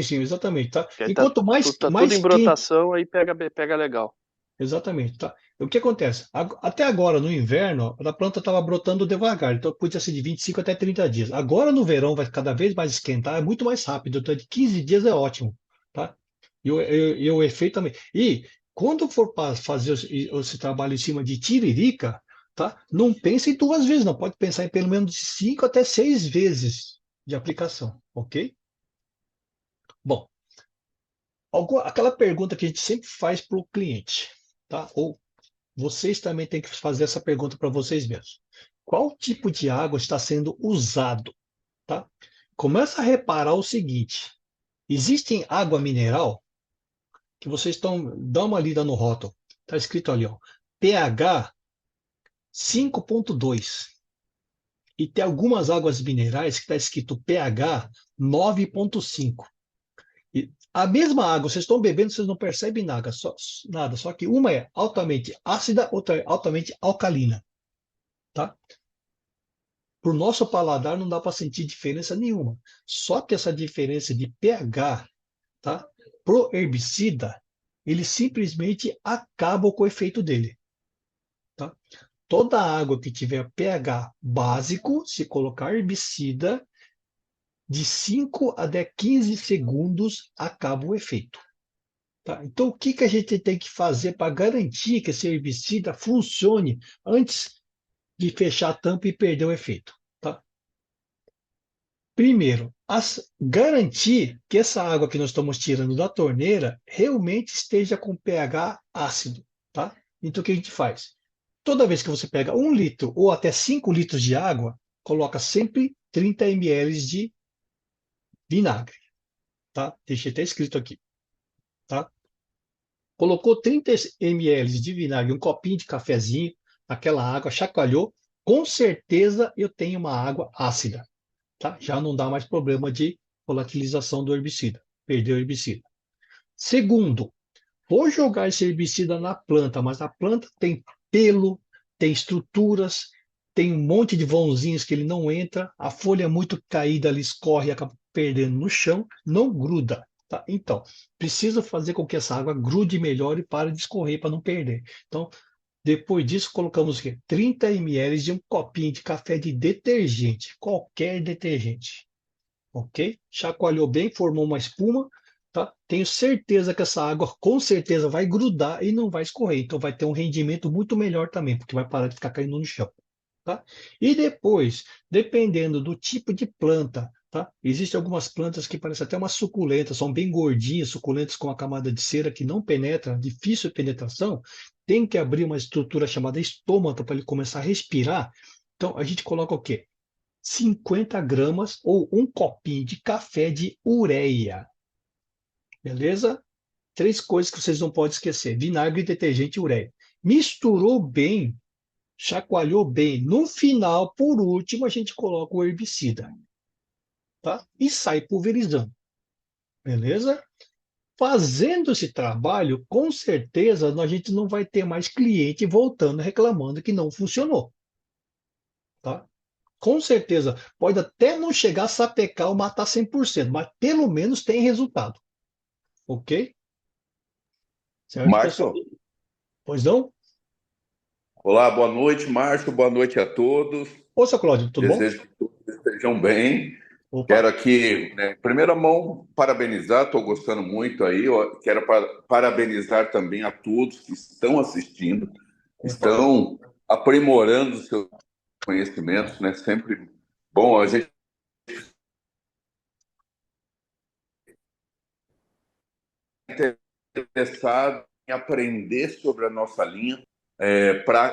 sim, exatamente, tá? Que aí Enquanto tá tudo mais em quente, brotação, aí pega legal. exatamente, tá? O que acontece? Até agora, no inverno, a planta estava brotando devagar, então podia ser de 25 até 30 dias. Agora, no verão, vai cada vez mais esquentar, é muito mais rápido, então de 15 dias é ótimo, tá? E o efeito também. E quando for fazer esse trabalho em cima de tiririca, tá? Não pense em duas vezes, não. Pode pensar em pelo menos de 5 até 6 vezes de aplicação, ok? Bom, aquela pergunta que a gente sempre faz para o cliente, tá? Ou vocês também têm que fazer essa pergunta para vocês mesmos. Qual tipo de água está sendo usado, tá? Começa a reparar o seguinte: existe água mineral que vocês estão, dá uma lida no rótulo. Está escrito ali, ó, pH 5,2. E tem algumas águas minerais que está escrito pH 9,5. E a mesma água, vocês estão bebendo, vocês não percebem nada, só que uma é altamente ácida, outra é altamente alcalina, tá? Para o nosso paladar não dá para sentir diferença nenhuma. Só que essa diferença de pH, tá? Pro herbicida, ele simplesmente acaba com o efeito dele, tá? Toda água que tiver pH básico, se colocar herbicida, de 5 a 15 segundos acaba o efeito. Tá? Então, o que a gente tem que fazer para garantir que esse herbicida funcione antes de fechar a tampa e perder o efeito? Tá? Primeiro, garantir que essa água que nós estamos tirando da torneira realmente esteja com pH ácido, tá? Então, o que a gente faz? Toda vez que você pega 1 litro ou até 5 litros de água, coloca sempre 30 ml de vinagre, tá? Deixei até escrito aqui, tá? Colocou 30 ml de vinagre, um copinho de cafezinho, aquela água, chacoalhou, com certeza eu tenho uma água ácida, tá? Já não dá mais problema de volatilização do herbicida, perdeu o herbicida. Segundo, vou jogar esse herbicida na planta, mas a planta tem pelo, tem estruturas, tem um monte de vãozinhos que ele não entra, a folha é muito caída, ele escorre e acaba perdendo no chão, não gruda. Tá? Então, precisa fazer com que essa água grude melhor e pare de escorrer para não perder. Então, depois disso, colocamos o quê? 30 ml de um copinho de café de detergente, qualquer detergente. Ok? Chacoalhou bem, formou uma espuma, tá? Tenho certeza que essa água com certeza vai grudar e não vai escorrer. Então vai ter um rendimento muito melhor também, porque vai parar de ficar caindo no chão. Tá? E depois, dependendo do tipo de planta, tá? Existem algumas plantas que parecem até umas suculentas, são bem gordinhas, suculentas com a camada de cera que não penetra, difícil de penetração, tem que abrir uma estrutura chamada estômago para ele começar a respirar. Então a gente coloca o quê? 50 gramas ou um copinho de café de ureia. Beleza? 3 coisas que vocês não podem esquecer: vinagre, detergente e ureia. Misturou bem, chacoalhou bem. No final, por último, a gente coloca o herbicida, tá? E sai pulverizando. Beleza? Fazendo esse trabalho, com certeza a gente não vai ter mais cliente voltando reclamando que não funcionou, tá? Com certeza, pode até não chegar a sapecar ou matar 100%, mas pelo menos tem resultado. Ok? Certo, pessoal? Márcio, Pois não? olá, boa noite, Márcio, boa noite a todos. Ô, seu Cláudio, tudo bom? Desejo que todos estejam bem. Opa, Quero aqui, né, em primeira mão, parabenizar, estou gostando muito aí. Quero parabenizar também a todos que estão assistindo, opa. estão aprimorando os seus conhecimentos, né? Sempre bom a gente interessado em aprender sobre a nossa linha.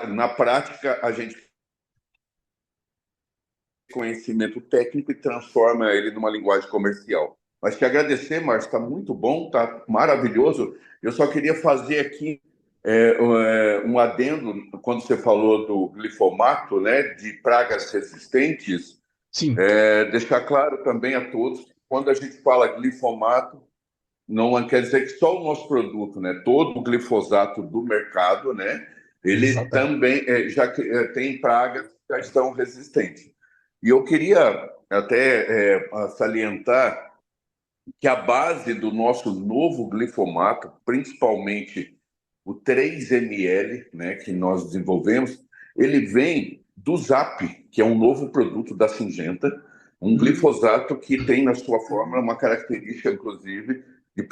Na prática, a gente conhecimento técnico e transforma ele numa linguagem comercial. Mas te agradecer, Márcio, está muito bom, está maravilhoso. Eu só queria fazer aqui um adendo quando você falou do glifomato, né, de pragas resistentes, Sim, deixar claro também a todos que quando a gente fala glifomato, não quer dizer que só o nosso produto, né, todo o glifosato do mercado, né, ele exatamente. também já tem pragas que já estão resistentes. E eu queria até salientar que a base do nosso novo glifomato, principalmente o 3 ml, né, que nós desenvolvemos, ele vem do Zap, que é um novo produto da Syngenta, um glifosato que tem na sua fórmula uma característica, inclusive, de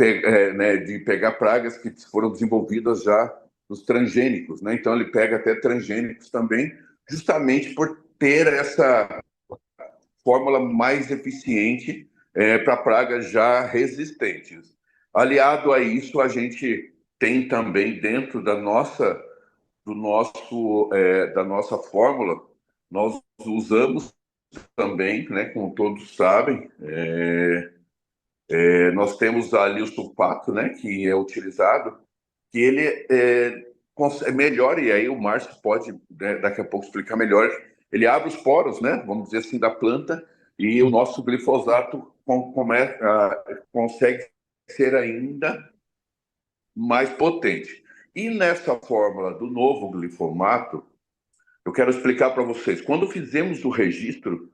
pegar pragas que foram desenvolvidas já nos transgênicos, né? Então ele pega até transgênicos também, justamente por ter essa fórmula mais eficiente para pragas já resistentes. Aliado a isso, a gente tem também dentro da nossa fórmula, nós usamos também, né, como todos sabem, nós temos ali o sulfato, né, que é utilizado, que ele melhor, e aí o Márcio pode daqui a pouco explicar melhor, ele abre os poros, né, vamos dizer assim, da planta, e o Sim. nosso glifosato consegue ser ainda mais potente. E nessa fórmula do novo glifomato, eu quero explicar para vocês. Quando fizemos o registro,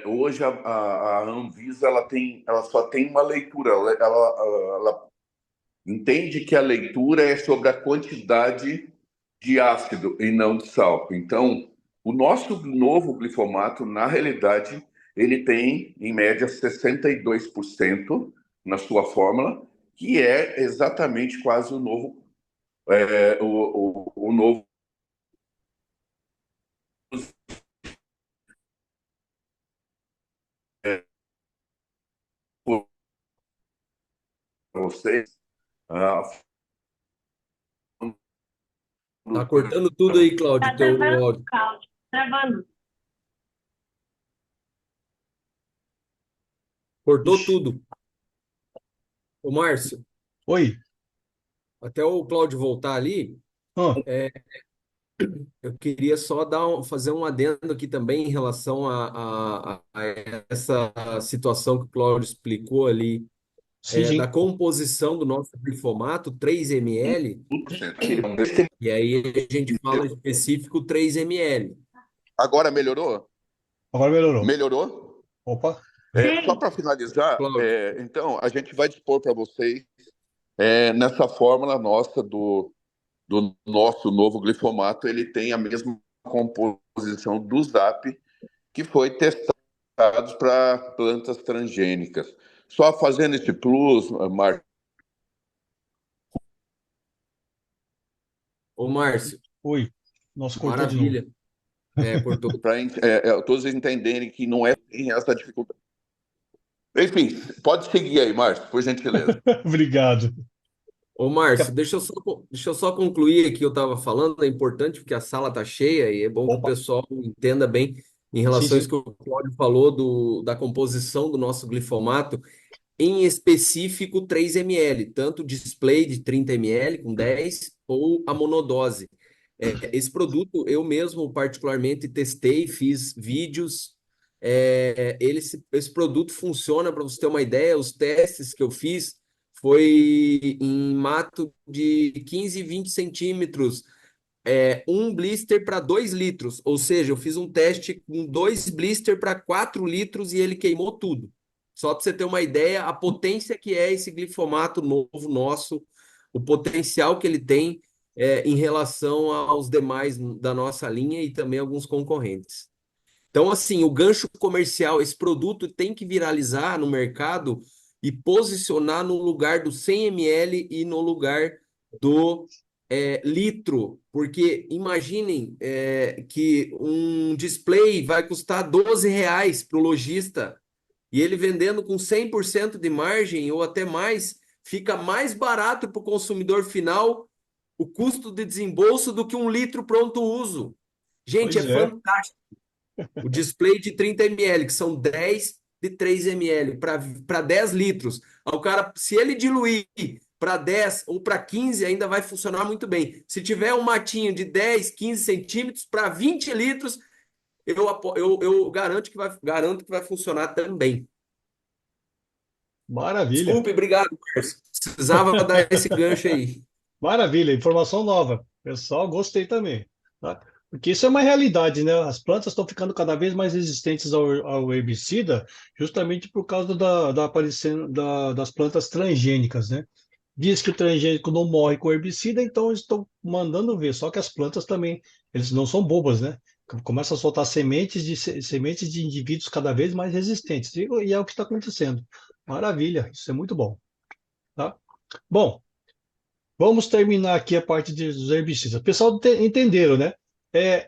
hoje a Anvisa ela só tem uma leitura, ela entende que a leitura é sobre a quantidade de ácido e não de sal. Então, o nosso novo glifomato, na realidade, ele tem, em média, 62% na sua fórmula, que é exatamente quase o novo vocês. Ah, Tá cortando tudo aí, Cláudio, Tá teu travando, áudio. Cláudio. Travando. Cortou Ixi. tudo. Ô, Márcio, Oi. até o Cláudio voltar ali, Ah, eu queria só fazer um adendo aqui também em relação a essa situação que o Cláudio explicou ali, sim, da sim. composição do nosso glifomato 3 ml, 100%. e aí a gente fala específico 3 ml. Agora melhorou? Agora melhorou. Melhorou? Opa. Só Sim. para finalizar, Cláudio, então, a gente vai dispor para vocês nessa fórmula nossa do nosso novo glifomato, ele tem a mesma composição do ZAP que foi testado para plantas transgênicas. Só fazendo esse plus, Marco, ô Márcio, Oi. Nossa, cortou de novo. maravilha. Cortou. para todos entenderem que não é essa dificuldade. Enfim, pode seguir aí, Márcio, por gentileza. Obrigado. Ô, Márcio, deixa eu só concluir aqui, eu estava falando, é importante porque a sala está cheia e é bom que o Opa. pessoal entenda bem em Sim, relação a sim. isso que o Cláudio falou da composição do nosso glifomato, em específico 3 ml, tanto o display de 30 ml com 10 ou a monodose. Esse produto eu mesmo particularmente testei, fiz vídeos. Esse produto funciona, para você ter uma ideia, os testes que eu fiz foi em mato de 15, 20 centímetros, um blister para 2 litros, ou seja, eu fiz um teste com 2 blister para 4 litros e ele queimou tudo. Só para você ter uma ideia, a potência que é esse glifomato novo nosso, o potencial que ele tem em relação aos demais da nossa linha e também alguns concorrentes. Então, assim, o gancho comercial, esse produto tem que viralizar no mercado e posicionar no lugar do 100 ml e no lugar do litro, porque imaginem que um display vai custar R$ 12 para o lojista e ele vendendo com 100% de margem ou até mais, fica mais barato para o consumidor final o custo de desembolso do que um litro pronto uso. Gente, é Pois é. fantástico. O display de 30 ml, que são 10 de 3 ml para 10 litros. O cara, se ele diluir para 10 ou para 15, ainda vai funcionar muito bem. Se tiver um matinho de 10, 15 centímetros para 20 litros, eu garanto que vai funcionar também. Maravilha. Desculpe, obrigado, Márcio. Precisava dar esse gancho aí. Maravilha. Informação nova. Pessoal, gostei também. Tá? Porque isso é uma realidade, né? As plantas estão ficando cada vez mais resistentes ao herbicida, justamente por causa da aparição das plantas transgênicas, né? Diz que o transgênico não morre com herbicida, então eles estão mandando ver. Só que as plantas também, eles não são bobas, né? Começam a soltar sementes de indivíduos cada vez mais resistentes. E é o que está acontecendo. Maravilha, isso é muito bom. Tá? Bom, vamos terminar aqui a parte dos herbicidas. O pessoal entenderam, né?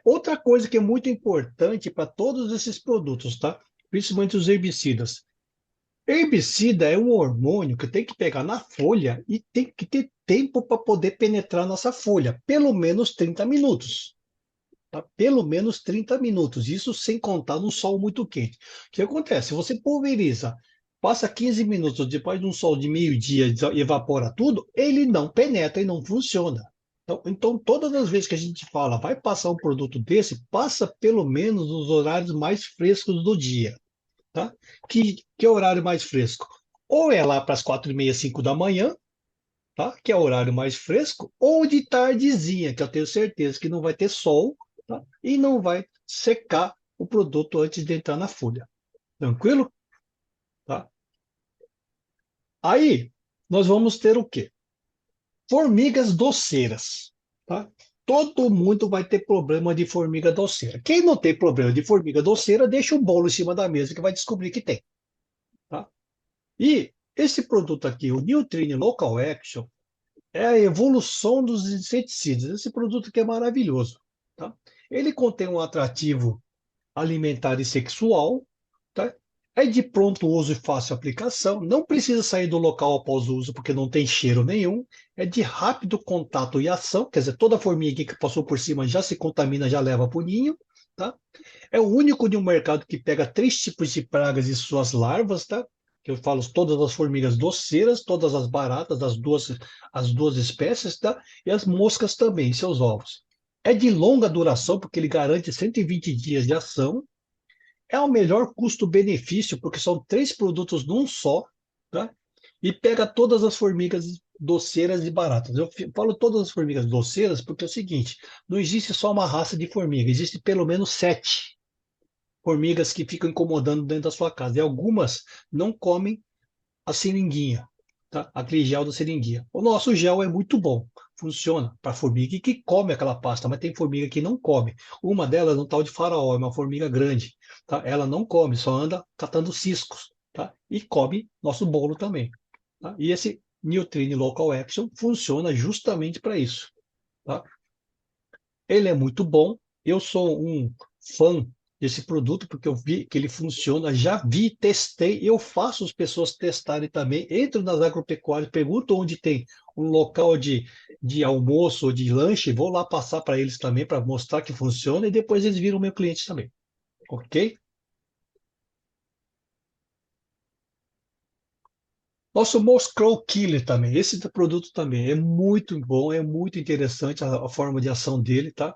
Outra coisa que é muito importante para todos esses produtos, tá? Principalmente os herbicidas. Herbicida é um hormônio que tem que pegar na folha e tem que ter tempo para poder penetrar nessa folha, pelo menos 30 minutos. Tá? Pelo menos 30 minutos, isso sem contar no sol muito quente. O que acontece? Se você pulveriza, passa 15 minutos depois de um sol de meio-dia e evapora tudo, ele não penetra e não funciona. Então, todas as vezes que a gente fala, vai passar um produto desse, passa pelo menos nos horários mais frescos do dia. Tá? Que é o horário mais fresco? Ou é lá para as 4h30, 5 da manhã, tá? Que é o horário mais fresco, ou de tardezinha, que eu tenho certeza que não vai ter sol, tá? E não vai secar o produto antes de entrar na folha. Tranquilo? Tá? Aí, nós vamos ter o quê? Formigas doceiras. Tá? Todo mundo vai ter problema de formiga doceira. Quem não tem problema de formiga doceira, deixa o bolo em cima da mesa que vai descobrir que tem. Tá? E esse produto aqui, o Nutrini Local Action, é a evolução dos inseticidas. Esse produto aqui é maravilhoso. Tá? Ele contém um atrativo alimentar e sexual, tá? É de pronto uso e fácil aplicação, não precisa sair do local após o uso, porque não tem cheiro nenhum. É de rápido contato e ação, quer dizer, toda formiga que passou por cima já se contamina, já leva para o ninho, tá? É o único de um mercado que pega 3 tipos de pragas e suas larvas, tá? Que eu falo todas as formigas doceiras, todas as baratas, as duas espécies, tá? E as moscas também, seus ovos. É de longa duração, porque ele garante 120 dias de ação. É o melhor custo-benefício, porque são 3 produtos num só, tá? E pega todas as formigas doceiras e baratas. Eu falo todas as formigas doceiras porque é o seguinte: não existe só uma raça de formiga, existe pelo menos 7 formigas que ficam incomodando dentro da sua casa. E algumas não comem a seringuinha, tá? Aquele gel da seringuinha. O nosso gel é muito bom, funciona para formiga que come aquela pasta, mas tem formiga que não come. Uma delas é um tal de faraó, é uma formiga grande, tá? Ela não come, só anda catando ciscos, tá? E come nosso bolo também, tá? E esse Newtrine Local Action funciona justamente para isso, tá? Ele é muito bom. Eu sou um fã desse produto porque eu vi que ele funciona, já vi, testei, eu faço as pessoas testarem também. Entro nas agropecuárias, pergunto onde tem um local de almoço ou de lanche, vou lá passar para eles também para mostrar que funciona e depois eles viram meu cliente também. Ok? Nosso Moscrow Killer também, esse produto também é muito bom, é muito interessante a forma de ação dele, tá?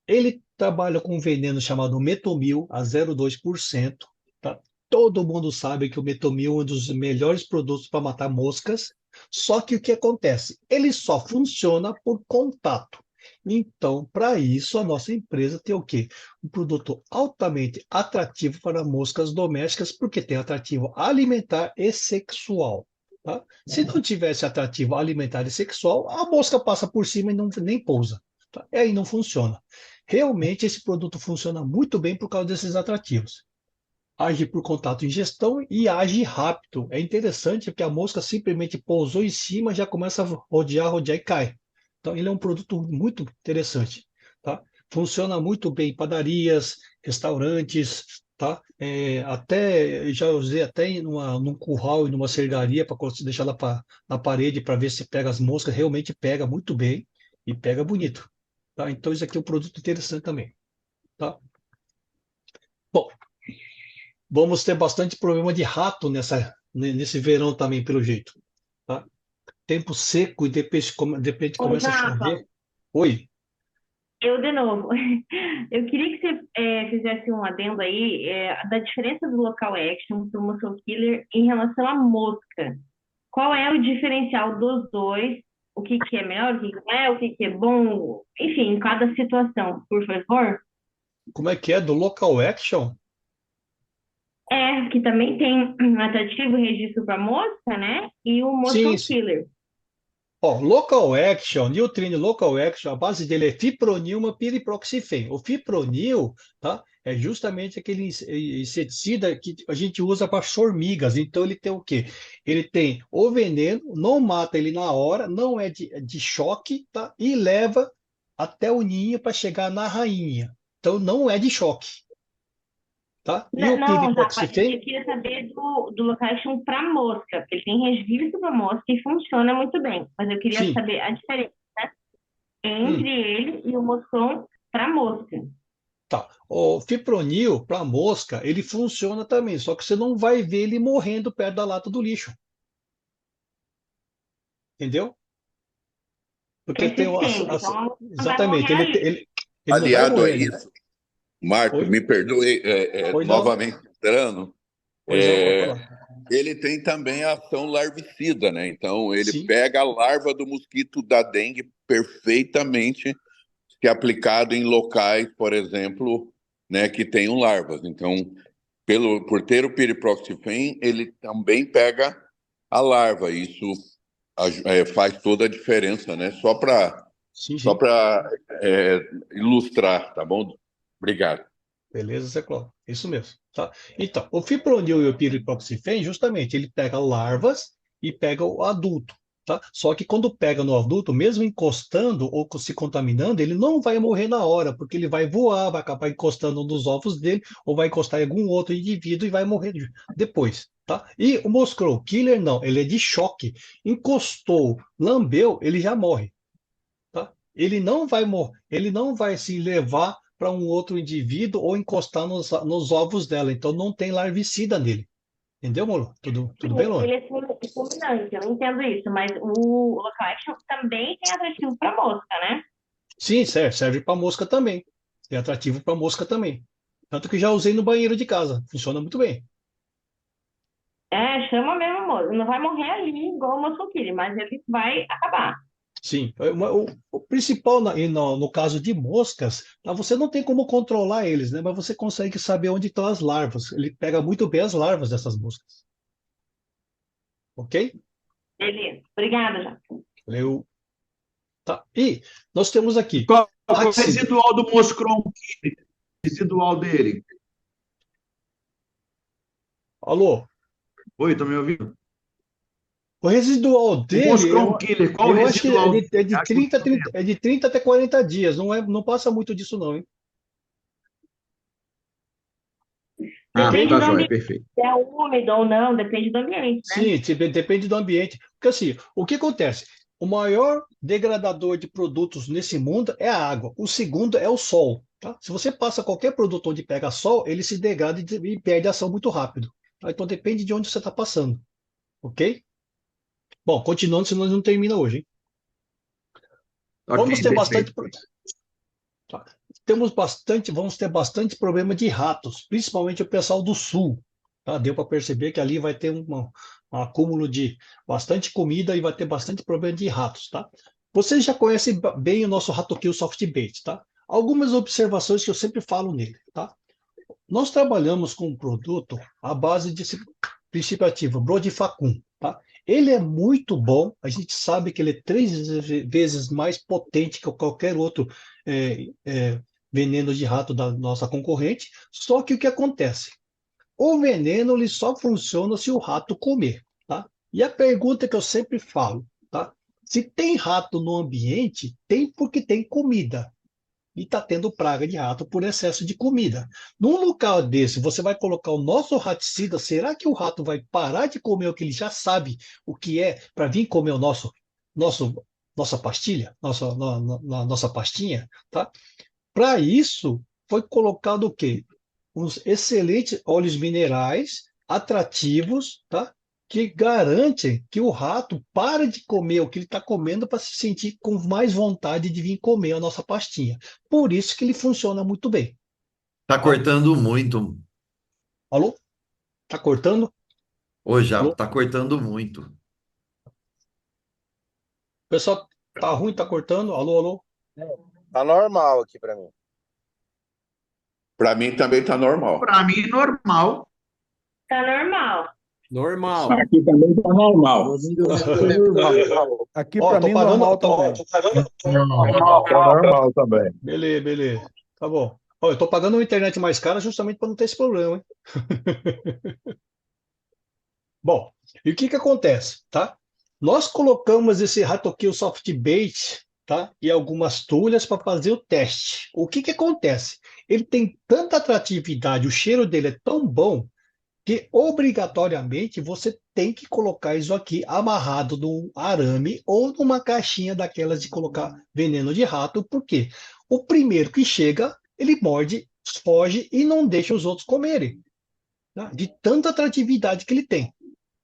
Ele trabalha com um veneno chamado metomil a 0,2%. Tá? Todo mundo sabe que o metomil é um dos melhores produtos para matar moscas. Só que o que acontece? Ele só funciona por contato. Então, para isso, a nossa empresa tem o quê? Um produto altamente atrativo para moscas domésticas, porque tem atrativo alimentar e sexual. Tá? Se não tivesse atrativo alimentar e sexual, a mosca passa por cima e não, nem pousa. Tá? E aí não funciona. Realmente esse produto funciona muito bem por causa desses atrativos. Age por contato e ingestão e age rápido. É interessante porque a mosca simplesmente pousou em cima, já começa a rodear e cai. Então ele é um produto muito interessante, tá? Funciona muito bem em padarias, restaurantes, tá? Até já usei até num curral e numa cercaria para deixar na parede para ver se pega as moscas. Realmente pega muito bem e pega bonito. Tá? Então, isso aqui é um produto interessante também. Tá? Bom, vamos ter bastante problema de rato nesse verão também, pelo jeito. Tá? Tempo seco e de repente Ô, começa a Rafa, chover. Oi, eu de novo. Eu queria que você fizesse um adendo aí da diferença do local action para o muscle killer em relação à mosca. Qual é o diferencial dos dois? O que que é melhor, o que que não é, o que que é bom? Enfim, em cada situação, por favor. como é que é? Do local action? Que também tem um atrativo e registro para mosca, né? E o Sim, motion sim. killer. Ó, local action, Newtrine local action, a base dele é fipronil, uma piriproxifeno. O fipronil, tá? É justamente aquele inseticida que a gente usa para formigas. Então ele tem o quê? Ele tem o veneno, não mata ele na hora, não é de choque, tá? E leva até o ninho para chegar na rainha. Então não é de choque, tá? E o Não, Rafa, piriproxifeno, eu queria saber do location para mosca, porque ele tem registro para mosca e funciona muito bem. Mas eu queria sim. saber a diferença entre Hum. ele e o moção para mosca. Tá. O fipronil para mosca, ele funciona também, só que você não vai ver ele morrendo perto da lata do lixo, entendeu? Porque tem Persistente, então a mosca não vai exatamente, morrer aí. ele não vai Aliado a morrer, né? isso, Marco, Oi? me perdoe Pois não? novamente entrando, Pois não, pode falar. ele tem também a ação larvicida, né? Então, ele Sim, pega a larva do mosquito da dengue perfeitamente, que é aplicado em locais, por exemplo, né, que tenham larvas. Então, por ter o piriproxifem, ele também pega a larva. Isso faz toda a diferença, né? sim, Só sim. para ilustrar, tá bom? Obrigado. Beleza, Zé Cláudio. Isso mesmo, tá? Então, o fipronil e o piriproxifeno, justamente, ele pega larvas e pega o adulto. tá? Só que quando pega no adulto, mesmo encostando ou se contaminando, ele não vai morrer na hora, porque ele vai voar, vai acabar encostando nos ovos dele, ou vai encostar em algum outro indivíduo e vai morrer depois, tá? E o Mosquito Killer não, ele é de choque. Encostou, lambeu, ele já morre, tá? Ele não vai morrer, ele não vai se levar para um outro indivíduo ou encostar nos ovos dela. Então não tem larvicida nele. Entendeu, Molo? Tudo bem, Lô? Ele é fulminante, eu não entendo isso, mas o Local Action também tem atrativo para mosca, né? Sim, serve para mosca também. É atrativo para mosca também. Tanto que já usei no banheiro de casa. Funciona muito bem. É, chama mesmo, moço. Não vai morrer ali igual o mosquito, mas ele vai acabar. Sim. O principal no caso de moscas, tá, você não tem como controlar eles, né? Mas você consegue saber onde estão as larvas. Ele pega muito bem as larvas dessas moscas. Ok? Beleza. Obrigada, já. Valeu. Tá. E nós temos aqui Qual é o raticida. residual do Moscron? Residual dele? Alô? Oi, estão me ouvindo? O residual O dele, Moscron Killer, qual o eu acho que residual dele? é de Há quanto 30, tempo? é de 30 até 40 dias. Não passa muito disso, não, hein? Ah, Depende tá do jóia, ambiente. perfeito. Se é úmido ou não, depende do ambiente, né? Sim, depende do ambiente. Porque assim, o que acontece? O maior degradador de produtos nesse mundo é a água. O segundo é o sol. Tá? Se você passa qualquer produto onde pega sol, ele se degrada e perde ação muito rápido. Tá? Então depende de onde você está passando. Ok? Bom, continuando, senão não termina hoje, hein? Ok, Vamos ter perfeito. bastante. Tá. Vamos ter bastante problema de ratos, principalmente o pessoal do sul. Tá? Deu para perceber que ali vai ter um acúmulo de bastante comida e vai ter bastante problema de ratos, tá? Vocês já conhecem bem o nosso RatoKill Soft Bait, tá? Algumas observações que eu sempre falo nele, tá? Nós trabalhamos com um produto à base de princípio ativo, Brodifacum, tá? Ele é muito bom, a gente sabe que ele é 3 vezes mais potente que qualquer outro é, é, veneno de rato da nossa concorrente, só que o que acontece? O veneno ele só funciona se o rato comer, tá? E a pergunta que eu sempre falo, tá? Se tem rato no ambiente, tem porque tem comida e está tendo praga de rato por excesso de comida. Num local desse, você vai colocar o nosso raticida, será que o rato vai parar de comer o que ele já sabe o que é para vir comer o nosso nossa pastilha, nossa pastinha, tá? Para isso, foi colocado o quê? Uns excelentes óleos minerais atrativos, tá? Que garantem que o rato para de comer o que ele está comendo para se sentir com mais vontade de vir comer a nossa pastinha. Por isso que ele funciona muito bem. Tá Tá? cortando muito. Alô? Tá cortando? Hoje já Alô? tá cortando muito. Pessoal, tá ruim, tá cortando? Alô, alô? Tá normal aqui pra mim. Para mim também está normal. Para mim, normal. Tá normal. Normal. Aqui também está normal. Aqui Ó, pra tô mim pagando, normal também. Normal, tá normal também. Beleza, beleza. Tá bom. Ó, eu tô pagando uma internet mais cara justamente para não ter esse problema, hein? Bom, e o que que acontece, tá? Nós colocamos esse RatoKill Soft Bait, tá? E algumas tulhas para fazer o teste. O que que acontece? Ele tem tanta atratividade, o cheiro dele é tão bom que obrigatoriamente você tem que colocar isso aqui amarrado num arame ou numa caixinha daquelas de colocar veneno de rato, porque o primeiro que chega, ele morde, foge e não deixa os outros comerem, tá? De tanta atratividade que ele tem.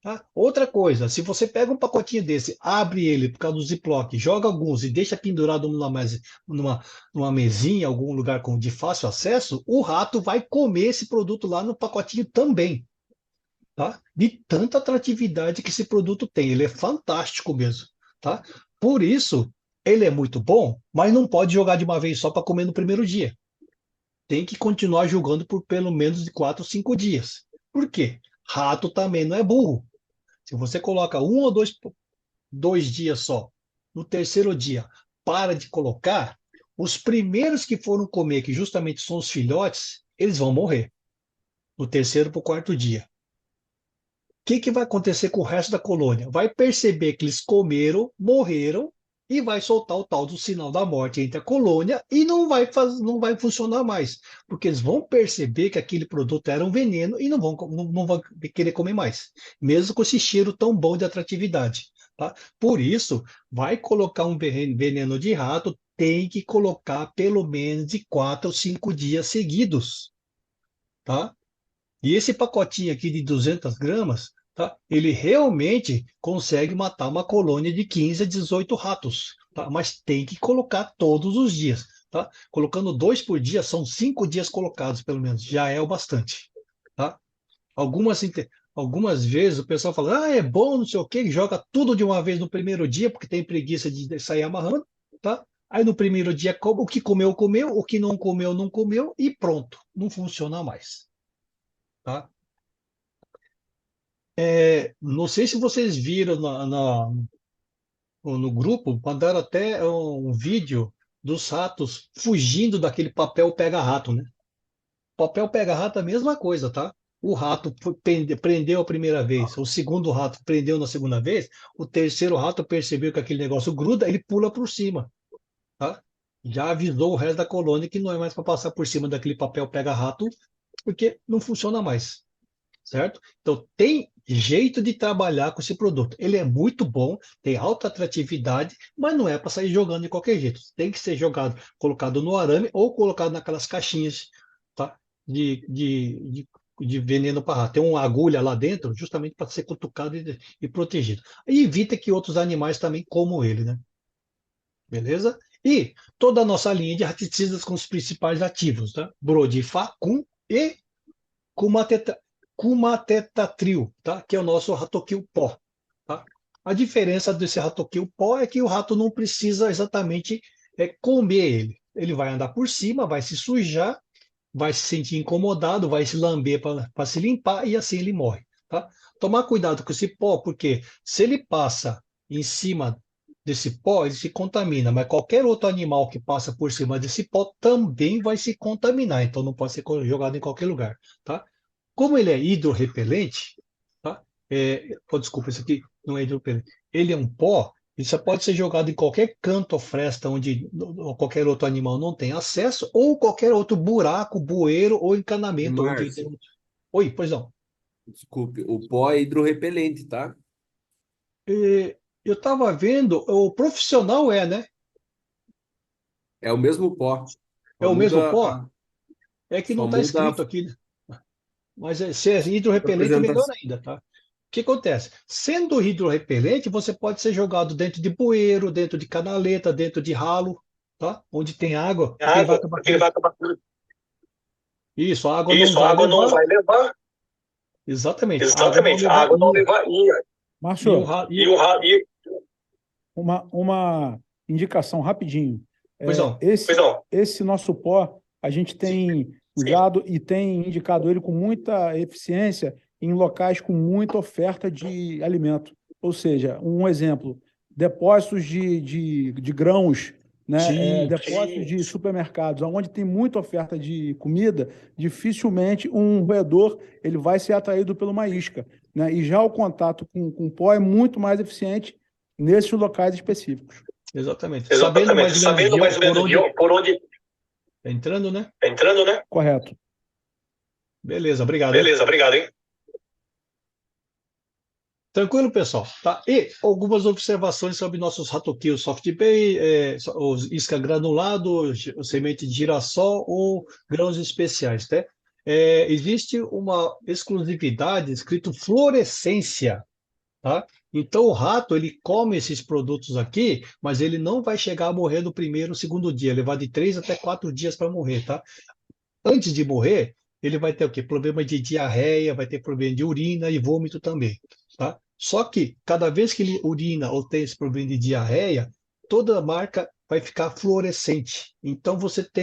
Tá? Outra coisa, se você pega um pacotinho desse, abre ele por causa do Ziploc, joga alguns e deixa pendurado numa mesinha, algum lugar de fácil acesso, o rato vai comer esse produto lá no pacotinho também. Tá? De tanta atratividade que esse produto tem. Ele é fantástico mesmo. Tá? Por isso, ele é muito bom, mas não pode jogar de uma vez só para comer no primeiro dia. Tem que continuar jogando por pelo menos de 4 ou 5 dias. Por quê? Rato também não é burro. Se você coloca um ou dois dias só, no terceiro dia, para de colocar, os primeiros que foram comer, que justamente são os filhotes, eles vão morrer. No terceiro para o quarto dia. que vai acontecer com o resto da colônia? Vai perceber que eles comeram, morreram, e vai soltar o tal do sinal da morte entre a colônia e não vai funcionar mais, porque eles vão perceber que aquele produto era um veneno e não vão querer comer mais, mesmo com esse cheiro tão bom de atratividade. Tá? Por isso, vai colocar um veneno de rato, tem que colocar pelo menos de 4 ou 5 dias seguidos. Tá? E esse pacotinho aqui de 200 gramas, tá? Ele realmente consegue matar uma colônia de 15 a 18 ratos, tá? Mas tem que colocar todos os dias. Tá? Colocando 2 por dia, são 5 dias colocados, pelo menos. Já é o bastante. Tá? Algumas vezes o pessoal fala, é bom, não sei o quê, joga tudo de uma vez no primeiro dia, porque tem preguiça de sair amarrando. Tá? Aí no primeiro dia, o que comeu, comeu, o que não comeu, não comeu, e pronto. Não funciona mais. Tá? Não sei se vocês viram no grupo, mandaram até um vídeo dos ratos fugindo daquele papel pega-rato, né? Papel pega-rato é a mesma coisa, tá? O rato prendeu a primeira vez, o segundo rato prendeu na segunda vez, o terceiro rato percebeu que aquele negócio gruda, ele pula por cima, tá? Já avisou o resto da colônia que não é mais para passar por cima daquele papel pega-rato, porque não funciona mais. Certo? Então, tem jeito de trabalhar com esse produto. Ele é muito bom, tem alta atratividade, mas não é para sair jogando de qualquer jeito. Tem que ser jogado, colocado no arame ou colocado naquelas caixinhas, tá? De veneno para rato. Tem uma agulha lá dentro, justamente para ser cutucado e protegido. E evita que outros animais também comam ele, né? Beleza? E toda a nossa linha de raticidas com os principais ativos, tá? Brodifacoum e Cumatetatril, tá? Que é o nosso ratoquil pó. Tá? A diferença desse ratoquil pó é que o rato não precisa exatamente comer ele. Ele vai andar por cima, vai se sujar, vai se sentir incomodado, vai se lamber para se limpar e assim ele morre. Tá? Tomar cuidado com esse pó, porque se ele passa em cima desse pó, ele se contamina, mas qualquer outro animal que passa por cima desse pó também vai se contaminar, então não pode ser jogado em qualquer lugar. Tá? Como ele é hidrorrepelente, tá? Desculpa, isso aqui não é hidrorrepelente. Ele é um pó, ele só pode ser jogado em qualquer canto ou fresta onde qualquer outro animal não tem acesso, ou qualquer outro buraco, bueiro ou encanamento. Márcio, Oi, pois não. desculpe, o pó é hidrorrepelente, tá? Eu estava vendo, o profissional né? É o mesmo pó. É Só o mesmo muda, pó? É que não só está muda escrito aqui, né? Mas se é a hidrorrepelente, melhor apresentação. ainda, tá? O que acontece? Sendo hidrorrepelente, você pode ser jogado dentro de bueiro, dentro de canaleta, dentro de ralo, tá? Onde tem água, porque ele vai Água, acabar. porque ele vai acabar. Isso, a água não Isso, a vai água não levar. vai levar. Exatamente, a água não Exatamente, a água não levaria. e o Márcio, uma indicação rapidinho. Pois não. Esse nosso pó, a gente tem usado e tem indicado ele com muita eficiência em locais com muita oferta de alimento. Ou seja, um exemplo, depósitos de grãos, né? Sim. Depósitos de supermercados, onde tem muita oferta de comida, dificilmente um roedor ele vai ser atraído por uma isca, né? E já o contato com pó é muito mais eficiente nesses locais específicos. Exatamente. Sabendo mais ou menos por onde entrando, né? Correto. Beleza, obrigado. Beleza, obrigado, hein? Tranquilo, pessoal? Tá? E algumas observações sobre nossos ratoquills soft bay, os isca granulado, semente de girassol ou grãos especiais, tá? Existe uma exclusividade escrito fluorescência, tá? Então o rato ele come esses produtos aqui, mas ele não vai chegar a morrer no primeiro, segundo dia, ele vai de 3 até 4 dias para morrer, tá? Antes de morrer, ele vai ter o quê? Problema de diarreia, vai ter problema de urina e vômito também, tá? Só que cada vez que ele urina ou tem esse problema de diarreia, toda a marca vai ficar fluorescente. Então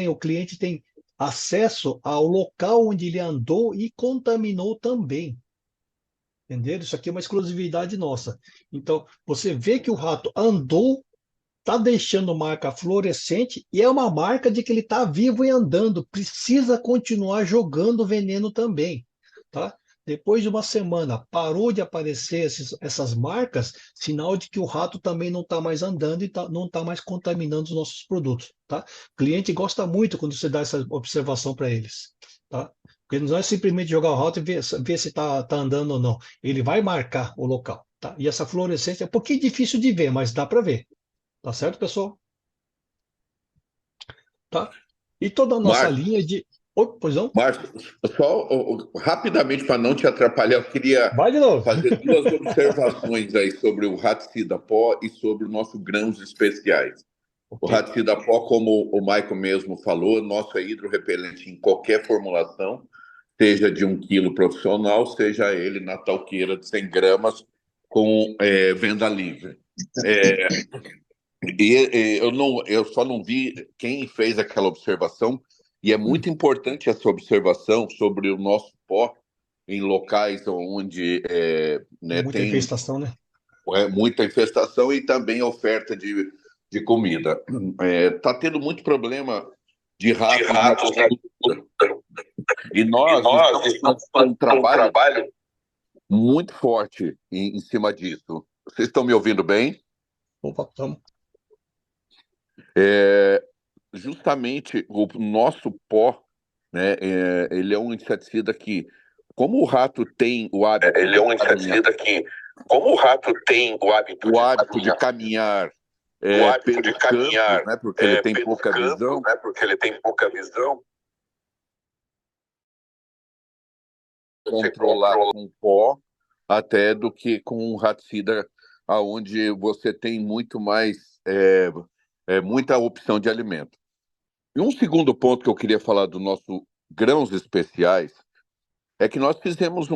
o cliente tem acesso ao local onde ele andou e contaminou também. Entendeu? Isso aqui é uma exclusividade nossa. Então, você vê que o rato andou, está deixando marca fluorescente e é uma marca de que ele está vivo e andando. Precisa continuar jogando veneno também, tá? Depois de uma semana, parou de aparecer essas marcas, sinal de que o rato também não está mais andando e não está mais contaminando os nossos produtos, tá? O cliente gosta muito quando você dá essa observação para eles, tá? Porque não é simplesmente jogar o rato e ver se está andando ou não. Ele vai marcar o local, tá? E essa fluorescência é um pouquinho difícil de ver, mas dá para ver. Tá certo, pessoal? Tá? E toda a nossa Márcio, linha de... Oi, pois não? Márcio, só rapidamente para não te atrapalhar, eu queria Vai de novo. fazer duas observações aí sobre o raticida pó e sobre o nosso grãos especiais. O Ok, raticida pó, como o Michael mesmo falou, nosso é hidrorrepelente em qualquer formulação, seja de 1 quilo profissional, seja ele na talqueira de 100 gramas com venda livre. É, eu só não vi quem fez aquela observação, e é muito importante essa observação sobre o nosso pó em locais onde né, muita tem infestação, né? muita infestação e também oferta de comida. Está tendo muito problema de De ratos na ratos, né? agricultura. E E nós nós estamos estamos fazendo um fazendo um trabalho trabalho. muito forte em cima disso. Vocês estão me ouvindo bem? Opa, vamos. Justamente o nosso pó, né, ele é um inseticida que, como o rato tem o hábito Ele é de um caminhar, inseticida que, como o rato tem o hábito de caminhar o hábito de pelos campos, caminhar né, porque ele tem pelos pouca campos, visão, né, porque ele tem pouca visão, você controlar controla. com pó até do que com um raticida, aonde você tem muito mais muita opção de alimento. E um segundo ponto que eu queria falar do nosso grãos especiais é que nós fizemos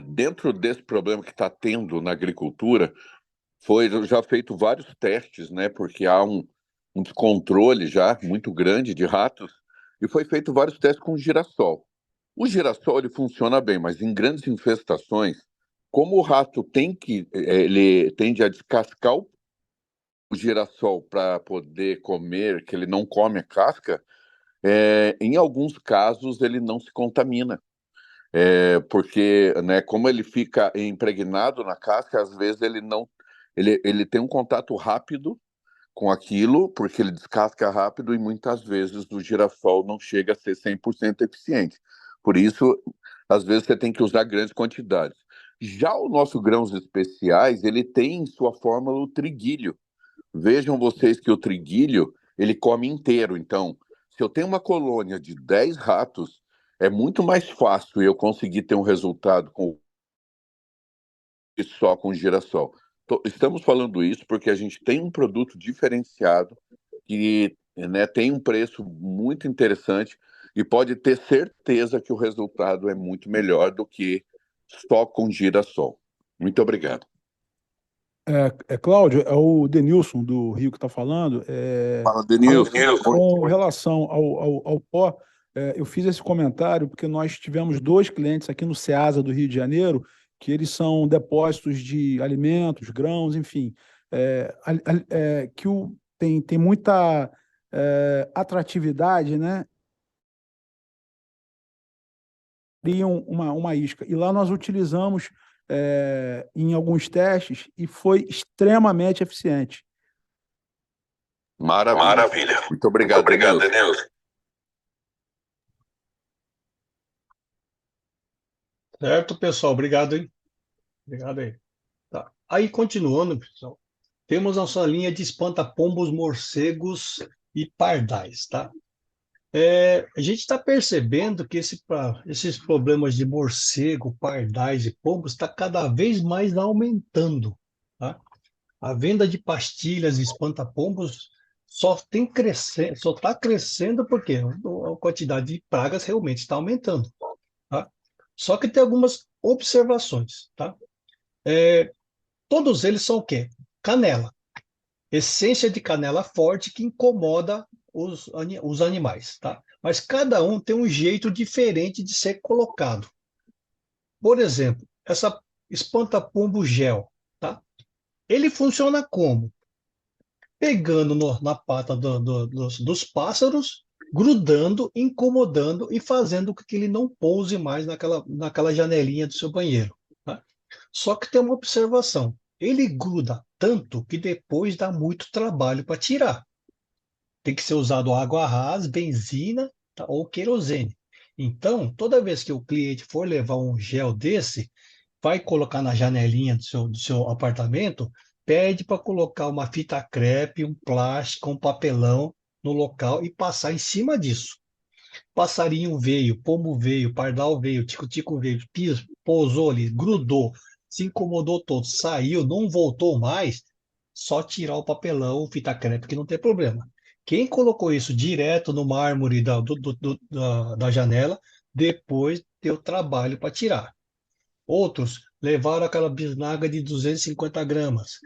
dentro desse problema que está tendo na agricultura, foi já feito vários testes, né? Porque há um descontrole já muito grande de ratos, e foi feito vários testes com girassol. O girassol ele funciona bem, mas em grandes infestações, como o rato ele tende a descascar o girassol para poder comer, que ele não come a casca, em alguns casos ele não se contamina. Porque, né, como ele fica impregnado na casca, às vezes ele não, ele tem um contato rápido com aquilo, porque ele descasca rápido e muitas vezes o girassol não chega a ser 100% eficiente. Por isso, às vezes você tem que usar grandes quantidades. Já o nosso grãos especiais, ele tem em sua fórmula o triguilho. Vejam vocês que o triguilho, ele come inteiro. Então, se eu tenho uma colônia de 10 ratos, é muito mais fácil eu conseguir ter um resultado só com girassol. Estamos falando isso porque a gente tem um produto diferenciado que, né, tem um preço muito interessante e pode ter certeza que o resultado é muito melhor do que só com girassol. Muito obrigado. Cláudio, é o Denilson do Rio que está falando. Fala, Denilson. Com relação ao pó, eu fiz esse comentário porque nós tivemos 2 clientes aqui no Ceasa do Rio de Janeiro, que eles são depósitos de alimentos, grãos, enfim, que tem muita atratividade, né? Criam uma isca. E lá nós utilizamos em alguns testes e foi extremamente eficiente. Maravilha. Maravilha. Muito obrigado, Muito obrigado, Denilson. Denilson. Certo, pessoal? Obrigado, hein? Obrigado aí. Tá. Aí, continuando, pessoal, temos a nossa linha de espanta-pombos, morcegos e pardais, tá? A gente está percebendo que esses problemas de morcego, pardais e pombos está cada vez mais aumentando, tá? A venda de pastilhas e espanta-pombos só está crescendo porque a quantidade de pragas realmente está aumentando, tá? Só que tem algumas observações, tá? Todos eles são o quê? Canela. Essência de canela forte que incomoda os animais, tá? Mas cada um tem um jeito diferente de ser colocado. Por exemplo, essa espanta-pombo gel, tá? Ele funciona como? Pegando na pata dos pássaros grudando, incomodando e fazendo com que ele não pouse mais naquela janelinha do seu banheiro, tá? Só que tem uma observação. Ele gruda tanto que depois dá muito trabalho para tirar. Tem que ser usado água rasa, benzina, tá, ou querosene. Então, toda vez que o cliente for levar um gel desse, vai colocar na janelinha do seu apartamento, pede para colocar uma fita crepe, um plástico, um papelão no local e passar em cima disso. Passarinho veio, pombo veio, pardal veio, tico-tico veio, pousou ali, grudou, se incomodou todo, saiu, não voltou mais, só tirar o papelão, fita crepe, que não tem problema. Quem colocou isso direto no mármore da janela, depois deu trabalho para tirar. Outros levaram aquela bisnaga de 250 gramas.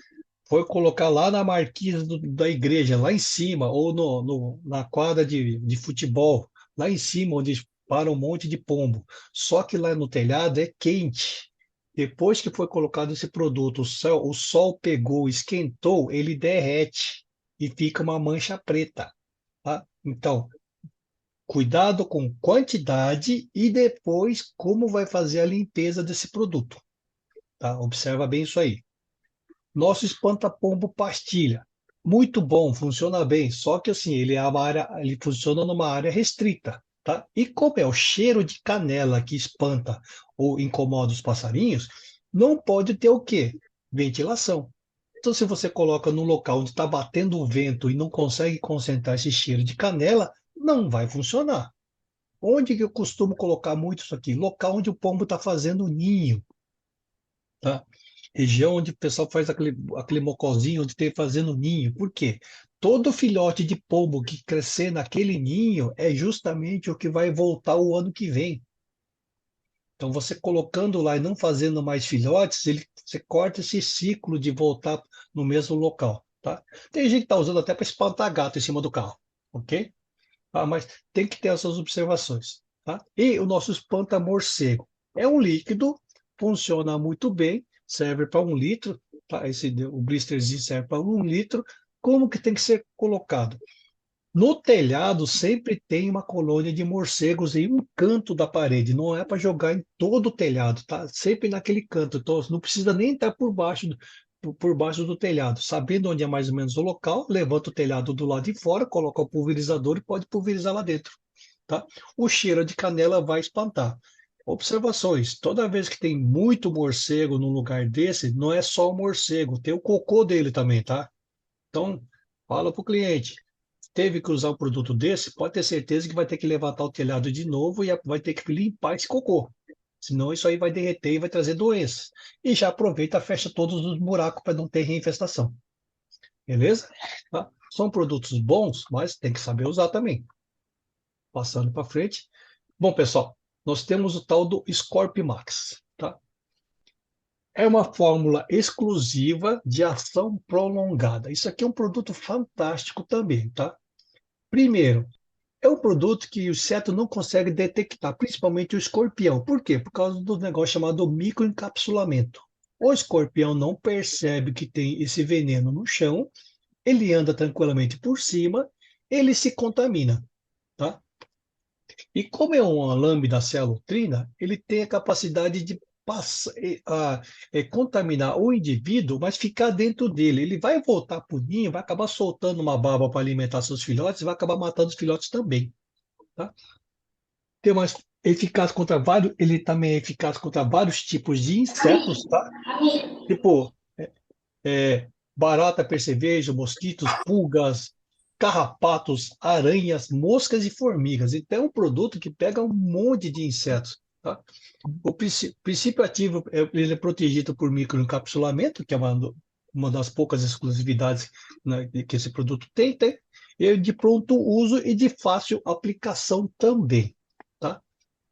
Foi colocar lá na marquise da igreja, lá em cima, ou na quadra de futebol, lá em cima, onde para um monte de pombo. Só que lá no telhado é quente. Depois que foi colocado esse produto, o sol pegou, esquentou, ele derrete e fica uma mancha preta, tá? Então, cuidado com quantidade e depois como vai fazer a limpeza desse produto, tá? Observa bem isso aí. Nosso espanta-pombo pastilha, muito bom, funciona bem, só que assim, ele funciona numa área restrita, tá? E como é o cheiro de canela que espanta ou incomoda os passarinhos, não pode ter o quê? Ventilação. Então, se você coloca num local onde está batendo o vento e não consegue concentrar esse cheiro de canela, não vai funcionar. Onde que eu costumo colocar muito isso aqui? Local onde o pombo está fazendo ninho, tá? Região onde o pessoal faz aquele mocozinho, onde tem fazendo ninho. Por quê? Todo filhote de pombo que crescer naquele ninho é justamente o que vai voltar o ano que vem. Então, você colocando lá e não fazendo mais filhotes, você corta esse ciclo de voltar no mesmo local, tá? Tem gente que está usando até para espantar gato em cima do carro, ok? Mas tem que ter essas observações, tá? E o nosso espanta-morcego é um líquido, funciona muito bem, serve para 1 litro, tá? O blisterzinho serve para 1 litro. Como que tem que ser colocado? No telhado sempre tem uma colônia de morcegos em um canto da parede, não é para jogar em todo o telhado, tá? Sempre naquele canto, então não precisa nem estar por baixo do telhado. Sabendo onde é mais ou menos o local, levanta o telhado do lado de fora, coloca o pulverizador e pode pulverizar lá dentro, tá? O cheiro de canela vai espantar. Observações: toda vez que tem muito morcego num lugar desse, não é só o morcego, tem o cocô dele também, tá? Então, fala para o cliente. Teve que usar um produto desse, pode ter certeza que vai ter que levantar o telhado de novo e vai ter que limpar esse cocô. Senão isso aí vai derreter e vai trazer doenças. E já aproveita, fecha todos os buracos para não ter reinfestação. Beleza? Tá? São produtos bons, mas tem que saber usar também. Passando para frente. Bom, pessoal, nós temos o tal do Scorp Max, tá? É uma fórmula exclusiva de ação prolongada. Isso aqui é um produto fantástico também, tá? Primeiro, é um produto que o inseto não consegue detectar, principalmente o escorpião. Por quê? Por causa do negócio chamado microencapsulamento. O escorpião não percebe que tem esse veneno no chão, ele anda tranquilamente por cima, ele se contamina, tá? E como é uma lambda celutrina, ele tem a capacidade de contaminar o indivíduo, mas ficar dentro dele. Ele vai voltar para o ninho, vai acabar soltando uma baba para alimentar seus filhotes e vai acabar matando os filhotes também, tá? Tem mais eficaz contra vários, ele também é eficaz contra vários tipos de insetos, tá? Tipo, barata, percevejo, mosquitos, pulgas, carrapatos, aranhas, moscas e formigas. Então, é um produto que pega um monte de insetos, tá? O princípio ativo, ele é protegido por microencapsulamento, que é uma das poucas exclusividades, né, que esse produto tem, e de pronto uso e de fácil aplicação também, tá?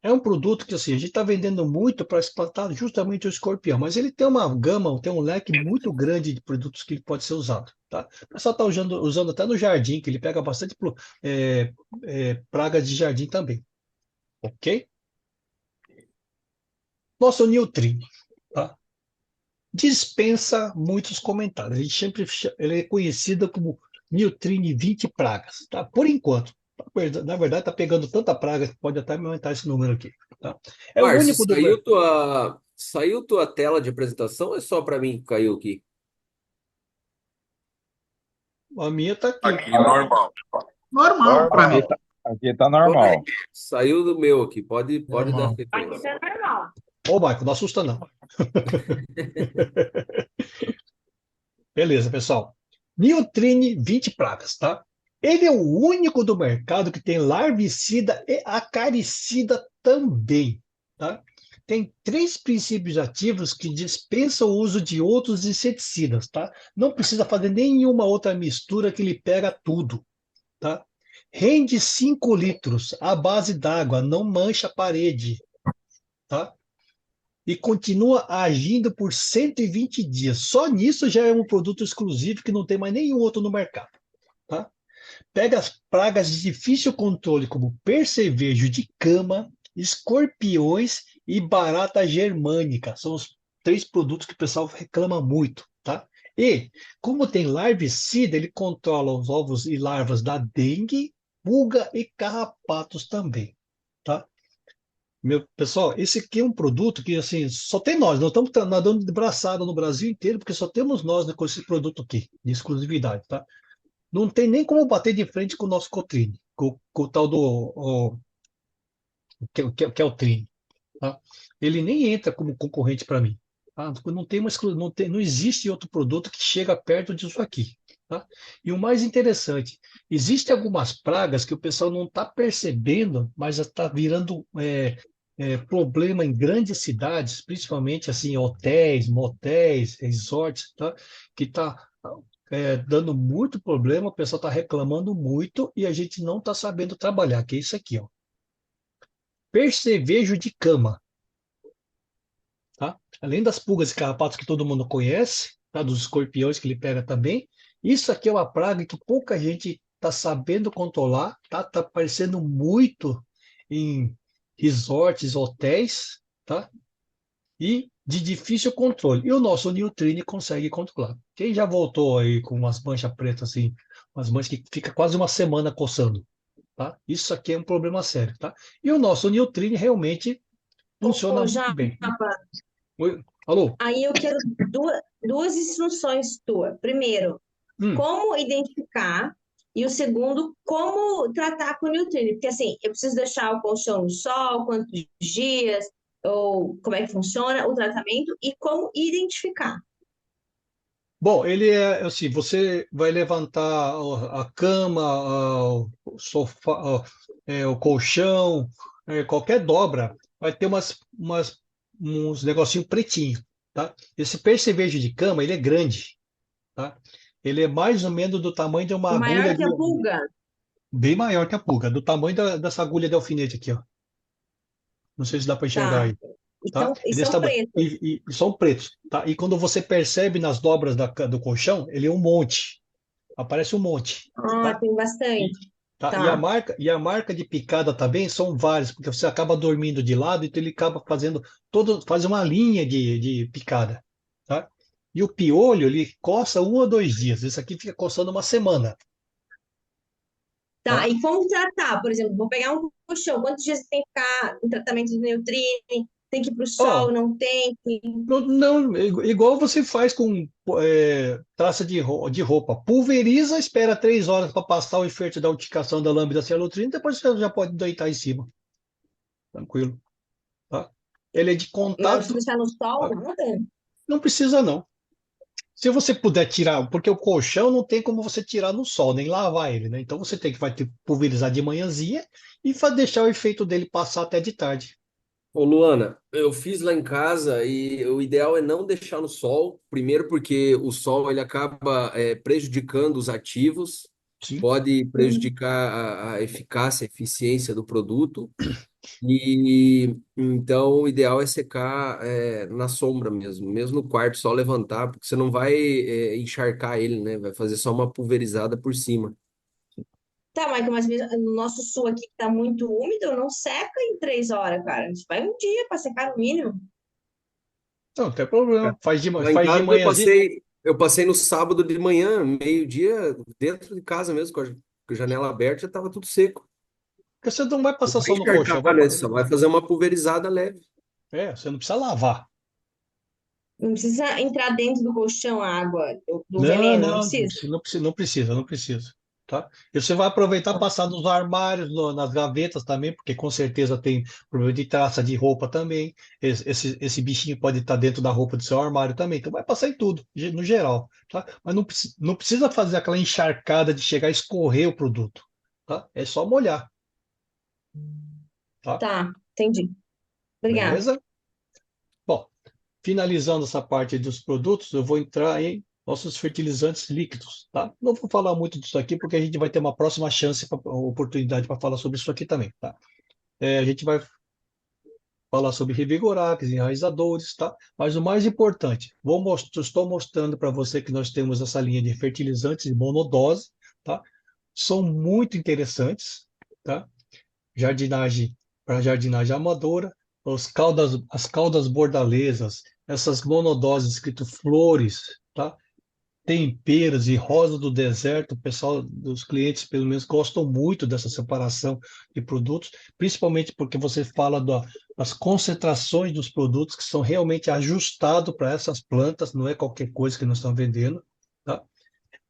É um produto que assim, a gente está vendendo muito para espantar justamente o escorpião, mas ele tem uma gama, tem um leque muito grande de produtos que ele pode ser usado, tá? O pessoal está usando até no jardim, que ele pega bastante pragas de jardim também, ok? Nosso Niltrin, tá? Dispensa muitos comentários. A gente sempre ele é conhecido como Niltrin 20 pragas, tá? Por enquanto. Na verdade, está pegando tanta praga que pode até aumentar esse número aqui. Tá? É o Márcio, único do. saiu tua tela de apresentação ou é só para mim que caiu aqui? A minha está aqui. Aqui, normal. Normal para mim. Aqui tá normal. Saiu do meu aqui, pode dar Normal. Aqui sequência. isso é normal. Ô, Michael, não assusta não. Beleza, pessoal. Niotrine 20 pragas, tá? Ele é o único do mercado que tem larvicida e acaricida também, tá? Tem 3 princípios ativos que dispensam o uso de outros inseticidas, tá? Não precisa fazer nenhuma outra mistura que ele pega tudo, tá? Rende 5 litros à base d'água, não mancha a parede, tá? E continua agindo por 120 dias. Só nisso já é um produto exclusivo que não tem mais nenhum outro no mercado. Tá? Pega as pragas de difícil controle, como percevejo de cama, escorpiões e barata germânica. São os 3 produtos que o pessoal reclama muito. Tá? E, como tem larvicida, ele controla os ovos e larvas da dengue, pulga e carrapatos também. Tá? Pessoal, esse aqui é um produto que assim só tem nós, nós estamos nadando de braçada no Brasil inteiro, porque só temos nós, né, com esse produto aqui, de exclusividade, tá? Não tem nem como bater de frente com o nosso Cotrine, com o tal do que é o Trine, tá? Ele nem entra como concorrente para mim, tá? Não tem não existe outro produto que chega perto disso aqui, tá? E o mais interessante, existem algumas pragas que o pessoal não está percebendo, mas está virando problema em grandes cidades, principalmente assim hotéis, motéis, resorts, tá? Que está dando muito problema, o pessoal está reclamando muito e a gente não está sabendo trabalhar, que é isso aqui, ó. Percevejo de cama, tá? Além das pulgas e carrapatos que todo mundo conhece, tá? Dos escorpiões que ele pega também, isso aqui é uma praga que pouca gente está sabendo controlar, tá? Tá aparecendo muito em resorts, hotéis, tá? E de difícil controle. E o nosso Niltrine consegue controlar. Quem já voltou aí com umas manchas pretas assim, umas manchas que fica quase uma semana coçando, tá? Isso aqui é um problema sério, tá? E o nosso Niltrine realmente funciona Ô, muito Japa, bem. Oi? Alô? aí eu quero duas instruções tuas. Primeiro, como identificar, e o segundo, como tratar com o Niltrine. Porque assim, eu preciso deixar o colchão no sol, quantos dias, ou como é que funciona o tratamento, e como identificar. Bom, ele é assim, você vai levantar a cama, o sofá, o colchão, qualquer dobra, vai ter uns negocinho pretinho, tá? Esse percevejo de cama, ele é grande, tá? Ele é mais ou menos do tamanho de uma agulha Maior que a pulga. bem maior que a pulga, do tamanho dessa agulha de alfinete aqui, ó. Não sei se dá para enxergar Tá. aí. Tá? E Desse são tamanho. pretos. E são pretos. Tá? E quando você percebe nas dobras do colchão, ele é um monte. Aparece um monte. Ah, Tá? tem bastante. Tá? Tá. E a marca de picada também são várias, porque você acaba dormindo de lado, então ele acaba faz uma linha de picada. Tá? E o piolho, ele coça 1 ou 2 dias. Esse aqui fica coçando uma semana. Tá, Tá? e como tratar? Por exemplo, vou pegar um colchão, quantos dias tem que ficar em tratamento de Niltrine? Tem que ir para o sol, Ó, não tem? não, igual você faz com traça de roupa. Pulveriza, espera 3 horas para passar o efeito da utificação da lâmina cianutrina, depois você já pode deitar em cima. Tranquilo. Tá? Ele é de Mas não contato. precisa deixar no sol, Tá? nada? Não precisa, não. Se você puder tirar, porque o colchão não tem como você tirar no sol, nem lavar ele, né? Então você vai ter que pulverizar de manhãzinha e deixar o efeito dele passar até de tarde. Ô, Luana, eu fiz lá em casa e o ideal é não deixar no sol. Primeiro porque o sol ele acaba prejudicando os ativos, Sim. pode prejudicar a eficácia, a eficiência do produto. E então o ideal é secar na sombra mesmo, mesmo no quarto, só levantar, porque você não vai encharcar ele, né? Vai fazer só uma pulverizada por cima. Tá, Michael, mas no nosso sul aqui que tá muito úmido, não seca em 3 horas, cara. A gente vai um dia para secar no mínimo. Não tem problema. Lá em Faz de casa manhãzinha. eu passei no sábado de manhã, meio-dia, dentro de casa mesmo, porque a janela aberta já estava tudo seco. Porque você não vai Não passar vai só no colchão, encharcar, né? Só vai fazer uma pulverizada leve. você não precisa lavar. Não precisa entrar dentro do colchão a água do Não, veneno, não não, precisa? não precisa, tá? E você vai aproveitar passar nos armários, nas gavetas também, porque com certeza tem problema de traça de roupa também. Esse bichinho pode estar dentro da roupa do seu armário também, então vai passar em tudo, no geral, tá? Mas não precisa fazer aquela encharcada de chegar a escorrer o produto, tá? É só molhar, tá? Tá, entendi. Obrigada. Beleza? Bom, finalizando essa parte dos produtos, eu vou entrar em nossos fertilizantes líquidos, tá? Não vou falar muito disso aqui, porque a gente vai ter uma próxima chance, oportunidade para falar sobre isso aqui também, tá? A gente vai falar sobre revigorantes, enraizadores, tá? Mas o mais importante, estou mostrando para você que nós temos essa linha de fertilizantes de monodose, tá? São muito interessantes, tá? Jardinagem para jardinagem amadora, as caudas bordalesas, essas monodoses escrito flores, tá? Temperos e rosa do deserto, o pessoal dos clientes pelo menos gostam muito dessa separação de produtos, principalmente porque você fala das concentrações dos produtos que são realmente ajustados para essas plantas, não é qualquer coisa que nós estamos vendendo, tá?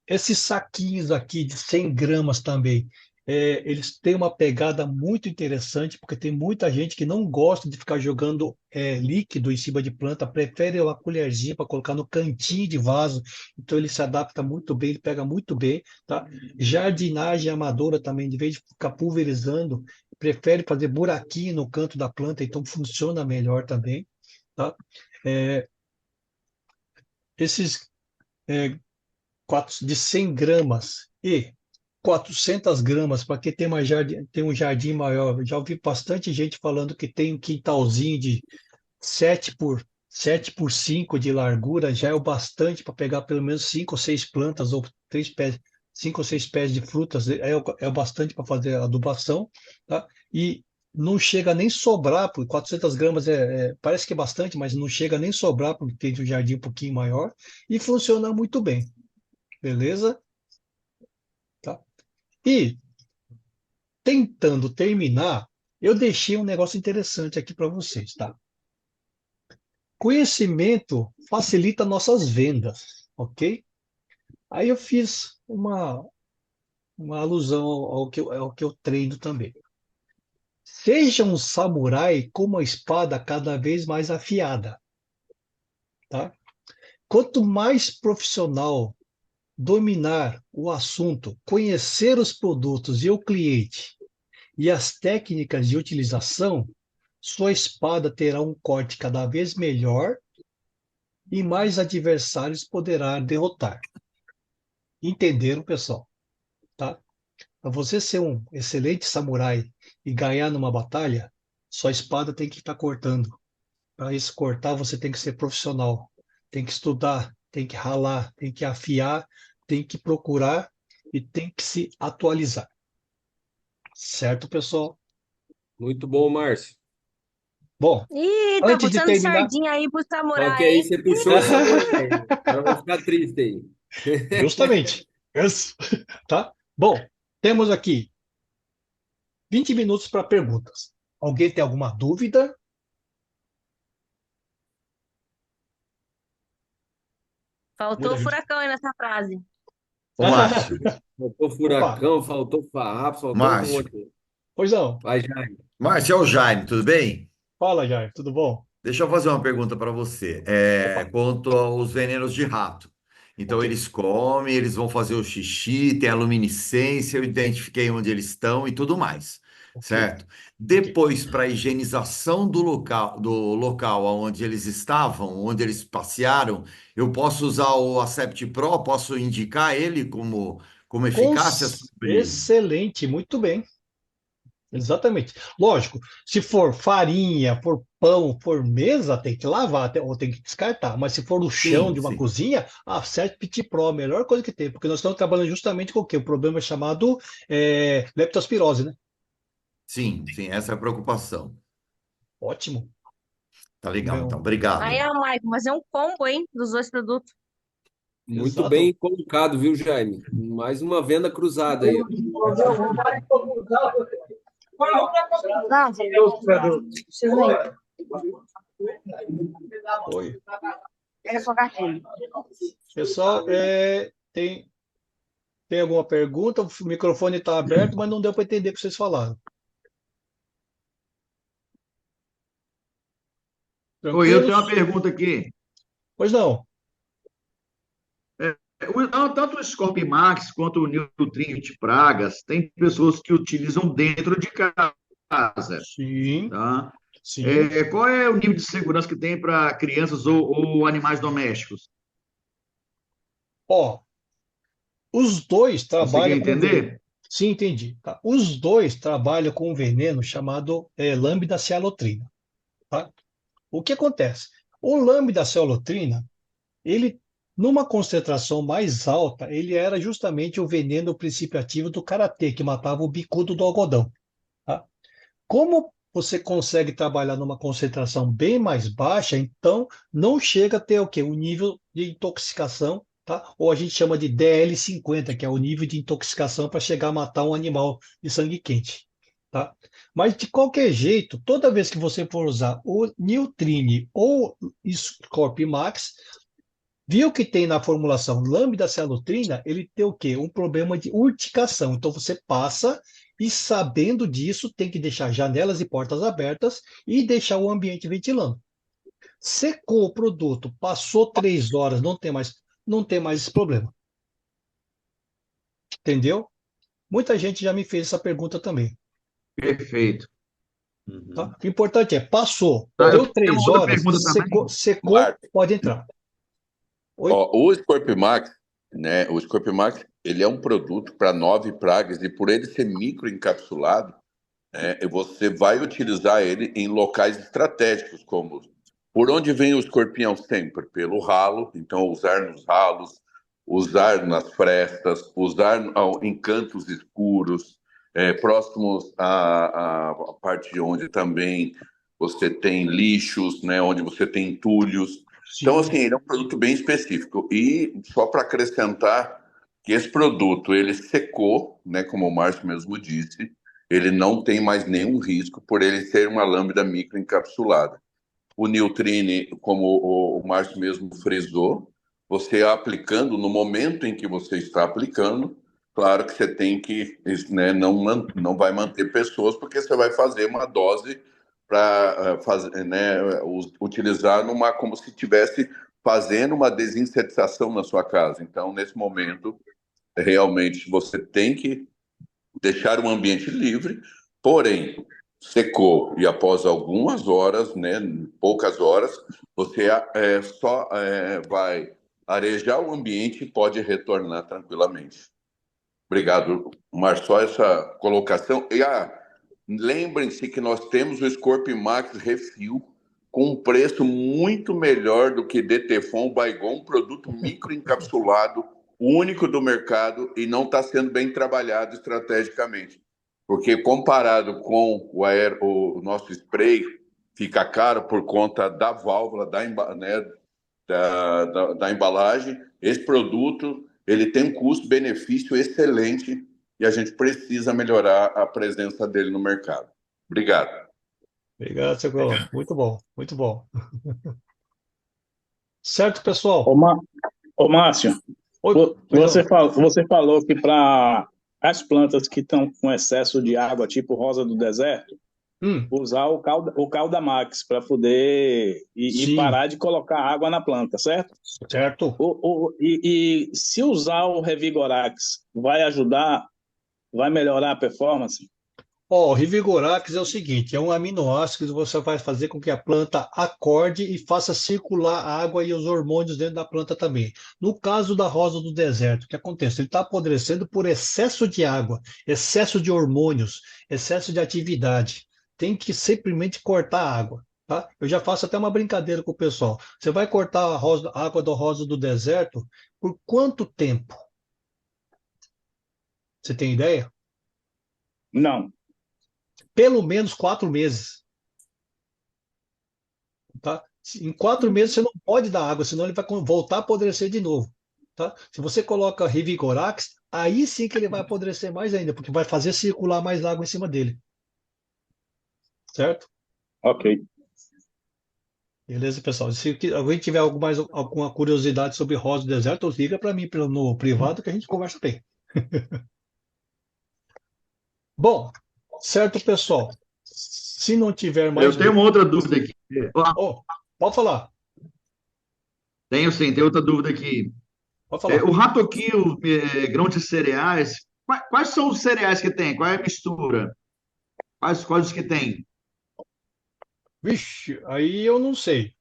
Esses saquinhos aqui de 100 gramas também, eles têm uma pegada muito interessante, porque tem muita gente que não gosta de ficar jogando líquido em cima de planta, prefere uma colherzinha para colocar no cantinho de vaso, então ele se adapta muito bem, ele pega muito bem, tá? Jardinagem amadora também, de vez de ficar pulverizando, prefere fazer buraquinho no canto da planta, então funciona melhor também, tá? É, esses é, de 100 gramas e 400 gramas para quem tem um jardim maior. Já ouvi bastante gente falando que tem um quintalzinho de 7 por 5 de largura, já é o bastante para pegar pelo menos 5 ou 6 plantas ou 3 pés, 5 ou 6 pés de frutas, é o bastante para fazer adubação, tá? E não chega nem sobrar, por 400 gramas parece que é bastante, mas não chega nem sobrar porque tem um jardim um pouquinho maior e funciona muito bem. Beleza? Tá? E, tentando terminar, eu deixei um negócio interessante aqui para vocês, tá? Conhecimento facilita nossas vendas, ok? Aí eu fiz uma alusão ao que eu treino também. Seja um samurai com uma espada cada vez mais afiada, tá? Quanto mais profissional dominar o assunto, conhecer os produtos e o cliente e as técnicas de utilização, sua espada terá um corte cada vez melhor e mais adversários poderá derrotar. Entenderam, pessoal? Tá? Para você ser um excelente samurai e ganhar numa batalha, sua espada tem que estar cortando. Para isso cortar, você tem que ser profissional. Tem que estudar, tem que ralar, tem que afiar, tem que procurar e tem que se atualizar. Certo, pessoal? Muito bom, Márcio. Bom, Ih, tá antes de puxando terminar, sardinha aí pro Só que samurai, aí hein? você puxou o samurai. O cara vai ficar triste aí. justamente, isso, tá? Bom, temos aqui 20 minutos para perguntas. Alguém tem alguma dúvida? Faltou Muita gente. furacão aí nessa frase. Ô, Márcio, Faltou Opa, furacão, faltou farrapo, faltou um Márcio, monte. pois não. Vai, Jair. Márcio é o Jaime, tudo bem? Fala, Jair, tudo bom? Deixa eu fazer uma pergunta para você. Opa, Quanto aos venenos de rato. Então, ok, eles comem, eles vão fazer o xixi, tem a luminescência, eu identifiquei onde eles estão e tudo mais, ok, certo? ok. Depois, para a higienização do local onde eles estavam, onde eles passearam, eu posso usar o Acept Pro, posso indicar ele como eficácia sobre. Excelente, muito bem. Exatamente. Lógico, se for farinha, for pão, for mesa, tem que lavar ou tem que descartar. Mas se for o chão Sim, de uma sim. cozinha, a Acept Pro, a melhor coisa que tem, porque nós estamos trabalhando justamente com o quê? O problema é chamado leptospirose, né? Sim, sim, essa é a preocupação. Ótimo. Tá legal, então. Meu, Obrigado. Aí, Maicon, mas é um combo, hein, dos dois produtos. Muito Exato. bem colocado, viu, Jaime? Mais uma venda cruzada aí, ó. Oi. Pessoal, tem alguma pergunta? O microfone está aberto, mas não deu para entender o que vocês falaram. Oi, eu tenho uma Tranquilos? pergunta aqui. Pois não. Tanto o Scorp Max quanto o Nutrimint Pragas, tem pessoas que utilizam dentro de casa, Sim, tá? sim. Qual é o nível de segurança que tem para crianças ou animais domésticos? Ó, os dois Conseguiu trabalham com veneno. entender? Sim, entendi. Tá? Os dois trabalham com um veneno chamado lambda-cialotrina. Tá? O que acontece? O lambda-cialotrina, ele, numa concentração mais alta, ele era justamente o veneno, o princípio ativo do karatê, que matava o bicudo do algodão. Tá? Como você consegue trabalhar numa concentração bem mais baixa, então não chega a ter o quê? Um nível de intoxicação, tá? Ou a gente chama de DL50, que é o nível de intoxicação para chegar a matar um animal de sangue quente, tá? Mas de qualquer jeito, toda vez que você for usar o Niltrine ou Scorp Max, viu que tem na formulação lambda-cialotrina, ele tem o quê? Um problema de urticação. Então você passa e, sabendo disso, tem que deixar janelas e portas abertas e deixar o ambiente ventilando. Secou o produto, passou 3 horas, não tem mais esse problema. Entendeu? Muita gente já me fez essa pergunta também. Perfeito. Tá? O importante é, passou, Tá, eu deu tenho 3 uma outra horas, pergunta também. secou, Marco, pode entrar. Oi? ó, o Scorp Max, né? O Scorp Max, ele é um produto para 9 pragas e por ele ser microencapsulado, você vai utilizar ele em locais estratégicos, como por onde vem o escorpião sempre? Pelo ralo, então usar nos ralos, usar nas frestas, usar em cantos escuros, próximos à parte onde também você tem lixos, né, onde você tem entulhos. Então, Sim. assim, ele é um produto bem específico. E só para acrescentar que esse produto, ele secou, né, como o Márcio mesmo disse, ele não tem mais nenhum risco por ele ser uma lambda microencapsulada. O Niltrine, como o Márcio mesmo frisou, você aplicando, no momento em que você está aplicando, claro que você tem que, né, não vai manter pessoas, porque você vai fazer uma dose para fazer, né, utilizar como se estivesse fazendo uma desinsetização na sua casa. Então, nesse momento, realmente você tem que deixar o ambiente livre, porém, secou e após algumas horas, né, poucas horas, você só vai arejar o ambiente e pode retornar tranquilamente. Obrigado, Márcio, só essa colocação. E lembrem-se que nós temos o Scorp Max Refil com um preço muito melhor do que Detefon Baygon, um produto microencapsulado, único do mercado e não está sendo bem trabalhado estrategicamente. Porque comparado com o nosso spray, fica caro por conta da válvula, da embalagem. Esse produto ele tem um custo-benefício excelente e a gente precisa melhorar a presença dele no mercado. Obrigado. Obrigado, seu Colombo. Muito bom, muito bom. Certo, pessoal? Ô, Márcio, Oi, você falou que para as plantas que estão com excesso de água, tipo rosa do deserto, usar o Calda Max para poder e parar de colocar água na planta, certo? Certo. E se usar o Revigorax, vai ajudar, vai melhorar a performance? O Revigorax é o seguinte, é um aminoácido que você vai fazer com que a planta acorde e faça circular a água e os hormônios dentro da planta também. No caso da rosa do deserto, o que acontece? Ele está apodrecendo por excesso de água, excesso de hormônios, excesso de atividade. Tem que simplesmente cortar a água. Tá? Eu já faço até uma brincadeira com o pessoal. Você vai cortar a água da rosa do deserto por quanto tempo? Você tem ideia? Não. Pelo menos 4 meses. Tá? Em 4 meses você não pode dar água, senão ele vai voltar a apodrecer de novo. tá? Se você coloca Revigorax, aí sim que ele vai apodrecer mais ainda, porque vai fazer circular mais água em cima dele. Certo? Ok. Beleza, pessoal? Se alguém tiver alguma curiosidade sobre rosa do deserto, liga para mim no privado que a gente conversa bem. Bom, certo, pessoal? Se não tiver mais... Eu tenho uma outra dúvida aqui. Oh, pode falar. Tenho sim, tem outra dúvida aqui. Pode falar. O Ratoquinho, grão de cereais, quais são os cereais que tem? Qual é a mistura? Quais os que tem? Vixe, aí eu não sei.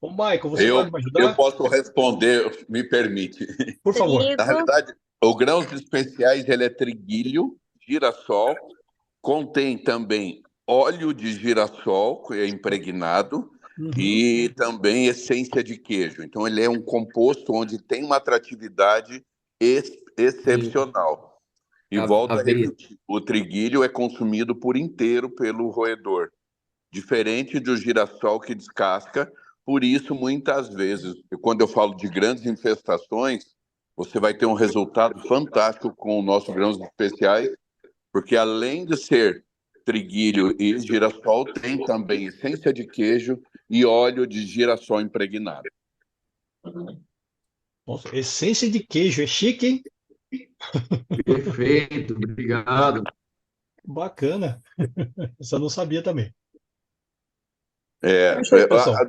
Ô, Michael, você Eu, pode me eu ajudar? posso responder, me permite. Por favor. Na realidade, o grãos especiais ele é triguilho, girassol, contém também óleo de girassol, que é impregnado, e também essência de queijo. Então, ele é um composto onde tem uma atratividade excepcional. E volto a repetir, o triguilho é consumido por inteiro pelo roedor, diferente do girassol que descasca. Por isso, muitas vezes, quando eu falo de grandes infestações, você vai ter um resultado fantástico com o nosso grãos especiais, porque além de ser triguilho e girassol, tem também essência de queijo e óleo de girassol impregnado. Nossa, essência de queijo, é chique, hein? Perfeito, obrigado. Bacana. Isso eu não sabia também.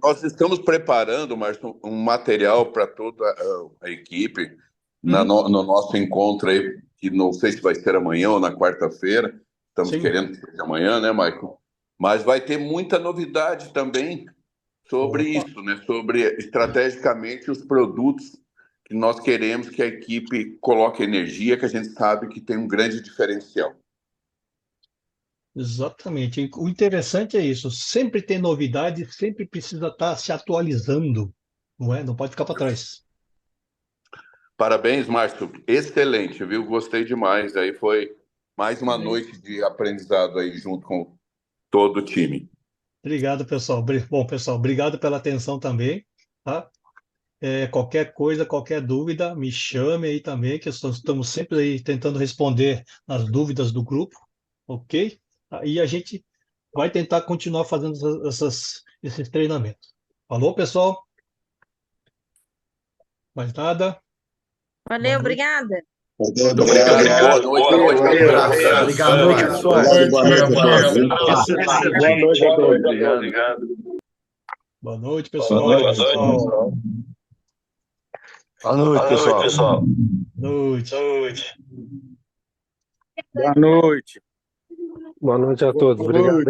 Nós estamos preparando, Márcio, um material para toda a equipe no nosso encontro aí, que não sei se vai ser amanhã ou na quarta-feira. Estamos querendo que seja amanhã, né, Michael? Mas vai ter muita novidade também sobre isso, né? Sobre estrategicamente os produtos que nós queremos que a equipe coloque energia, que a gente sabe que tem um grande diferencial. Exatamente. O interessante é isso. Sempre tem novidade, sempre precisa estar se atualizando, não é? Não pode ficar para trás. Parabéns, Márcio. Excelente, viu? Gostei demais. Aí foi mais uma noite de aprendizado aí junto com todo o time. Obrigado, pessoal. Bom, pessoal, obrigado pela atenção também, tá? Qualquer coisa, qualquer dúvida, me chame aí também, que estamos sempre aí tentando responder as dúvidas do grupo, ok? E a gente vai tentar continuar fazendo esses treinamentos. Falou, pessoal? Mais nada? Valeu, obrigada. Muito obrigado. Boa noite. Obrigado, pessoal. Boa noite a todos. Obrigado. Boa noite, pessoal. Boa noite, pessoal. Noite. Boa noite. Boa noite a todos. Obrigado.